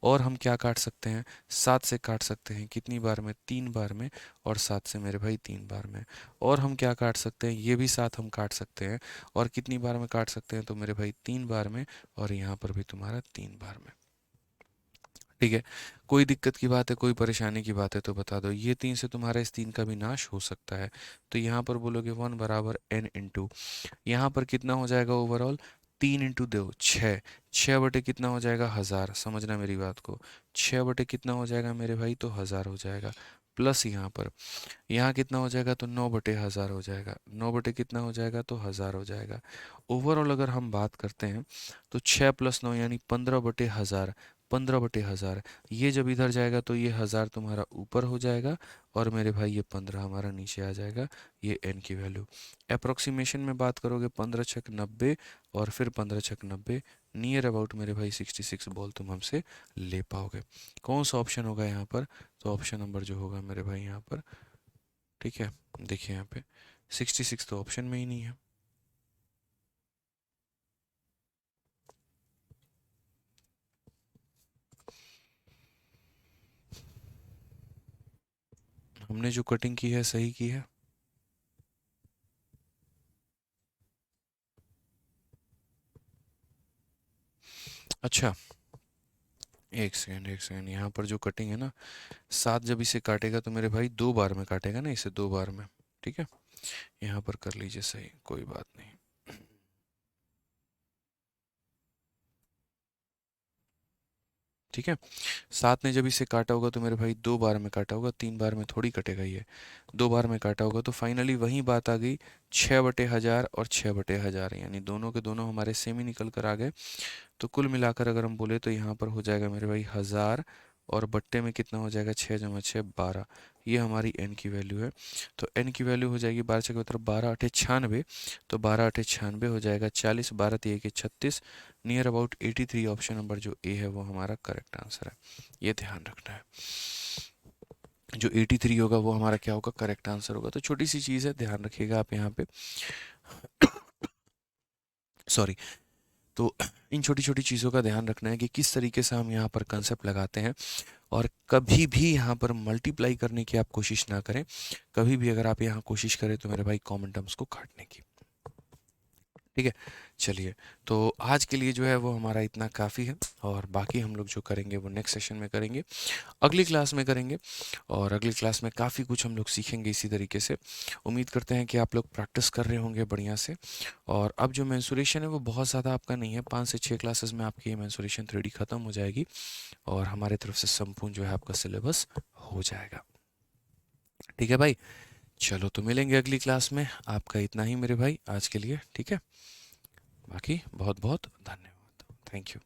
और हम क्या काट सकते हैं, 7 से काट सकते हैं, कितनी बार में, 3 बार में, और 7 से मेरे भाई 3 बार में। और हम क्या काट सकते हैं, ये भी 7 हम काट सकते हैं, और कितनी बार में काट सकते हैं, तो मेरे भाई 3 बार में, और यहाँ पर भी तुम्हारा 3 बार में। ठीक है, कोई दिक्कत की बात है, कोई परेशानी की बात है तो बता दो। ये 3 से तुम्हारा इस 3 का भी नाश हो सकता है, तो यहाँ पर बोलोगे 1 बराबर n इंटू, यहाँ पर कितना हो जाएगा ओवरऑल, 3 इंटू 2 6, 6 बटे कितना हो जाएगा, 1000। समझना मेरी बात को, 6 बटे कितना हो जाएगा मेरे भाई, तो 1000 हो जाएगा। प्लस यहाँ पर, यहाँ कितना हो जाएगा, तो 9/1000 हो जाएगा, 9 बटे कितना हो जाएगा, तो 1000 हो जाएगा। ओवरऑल अगर हम बात करते हैं तो 6 + 9 यानी 15/1000, 15/1000। ये जब इधर जाएगा तो ये 1000 तुम्हारा ऊपर हो जाएगा और मेरे भाई ये 15 हमारा नीचे आ जाएगा। ये n की वैल्यू। अप्रोक्सीमेशन में बात करोगे 15 छक 90 और फिर 15 छक 90, नियर अबाउट मेरे भाई 66 बॉल तुम हमसे ले पाओगे। कौन सा ऑप्शन होगा यहाँ पर? तो ऑप्शन नंबर जो होगा मेरे भाई यहाँ पर, ठीक है, देखिए यहाँ पे 66 तो ऑप्शन में ही नहीं है। हमने जो कटिंग की है सही की है। अच्छा, एक सेकंड एक सेकंड, यहाँ पर जो कटिंग है ना, 7 जब इसे काटेगा तो मेरे भाई 2 बार में काटेगा ना, इसे 2 बार में, ठीक है। यहाँ पर कर लीजिए सही, कोई बात नहीं। ठीक है, 7 ने जब इसे काटा होगा तो मेरे भाई 2 बार में काटा होगा, 3 बार में थोड़ी कटेगा ये, 2 बार में काटा होगा। तो फाइनली वही बात आ गई, 6/1000 और 6/1000, यानी दोनों के दोनों हमारे सेम ही निकल कर आ गए। तो कुल मिलाकर अगर हम बोले तो यहाँ पर हो जाएगा मेरे भाई 1000 और बट्टे में कितना हो जाएगा, 6 जमा 6 12। ये हमारी n की वैल्यू है। तो n की वैल्यू हो जाएगी 12 के मतलब 12 8 96, तो 12 8 96 हो जाएगा 40, 12 3 के 36, नियर अबाउट 83। ऑप्शन नंबर जो ए है वो हमारा करेक्ट आंसर है, ये ध्यान रखना है। जो 83 होगा वो हमारा क्या होगा, करेक्ट आंसर होगा। तो छोटी सी चीज़ है, ध्यान रखिएगा आप यहाँ पे। सॉरी। तो इन छोटी छोटी चीज़ों का ध्यान रखना है कि किस तरीके से हम यहाँ पर कंसेप्ट लगाते हैं। और कभी भी यहाँ पर मल्टीप्लाई करने की आप कोशिश ना करें। कभी भी अगर आप यहाँ कोशिश करें तो मेरे भाई कॉमन टर्म्स को काटने की, ठीक है। चलिए, तो आज के लिए जो है वो हमारा इतना काफ़ी है, और बाकी हम लोग जो करेंगे वो नेक्स्ट सेशन में करेंगे, अगली क्लास में करेंगे। और अगली क्लास में काफ़ी कुछ हम लोग सीखेंगे इसी तरीके से। उम्मीद करते हैं कि आप लोग प्रैक्टिस कर रहे होंगे बढ़िया से। और अब जो मेंसुरेशन है वो बहुत ज़्यादा आपका नहीं है, 5 से 6 क्लासेस में आपकी ये मेंसुरेशन 3D ख़त्म हो जाएगी और हमारे तरफ से संपूर्ण जो है आपका सिलेबस हो जाएगा। ठीक है भाई, चलो तो मिलेंगे अगली क्लास में। आपका इतना ही मेरे भाई आज के लिए, ठीक है। बाकी बहुत बहुत धन्यवाद, थैंक यू।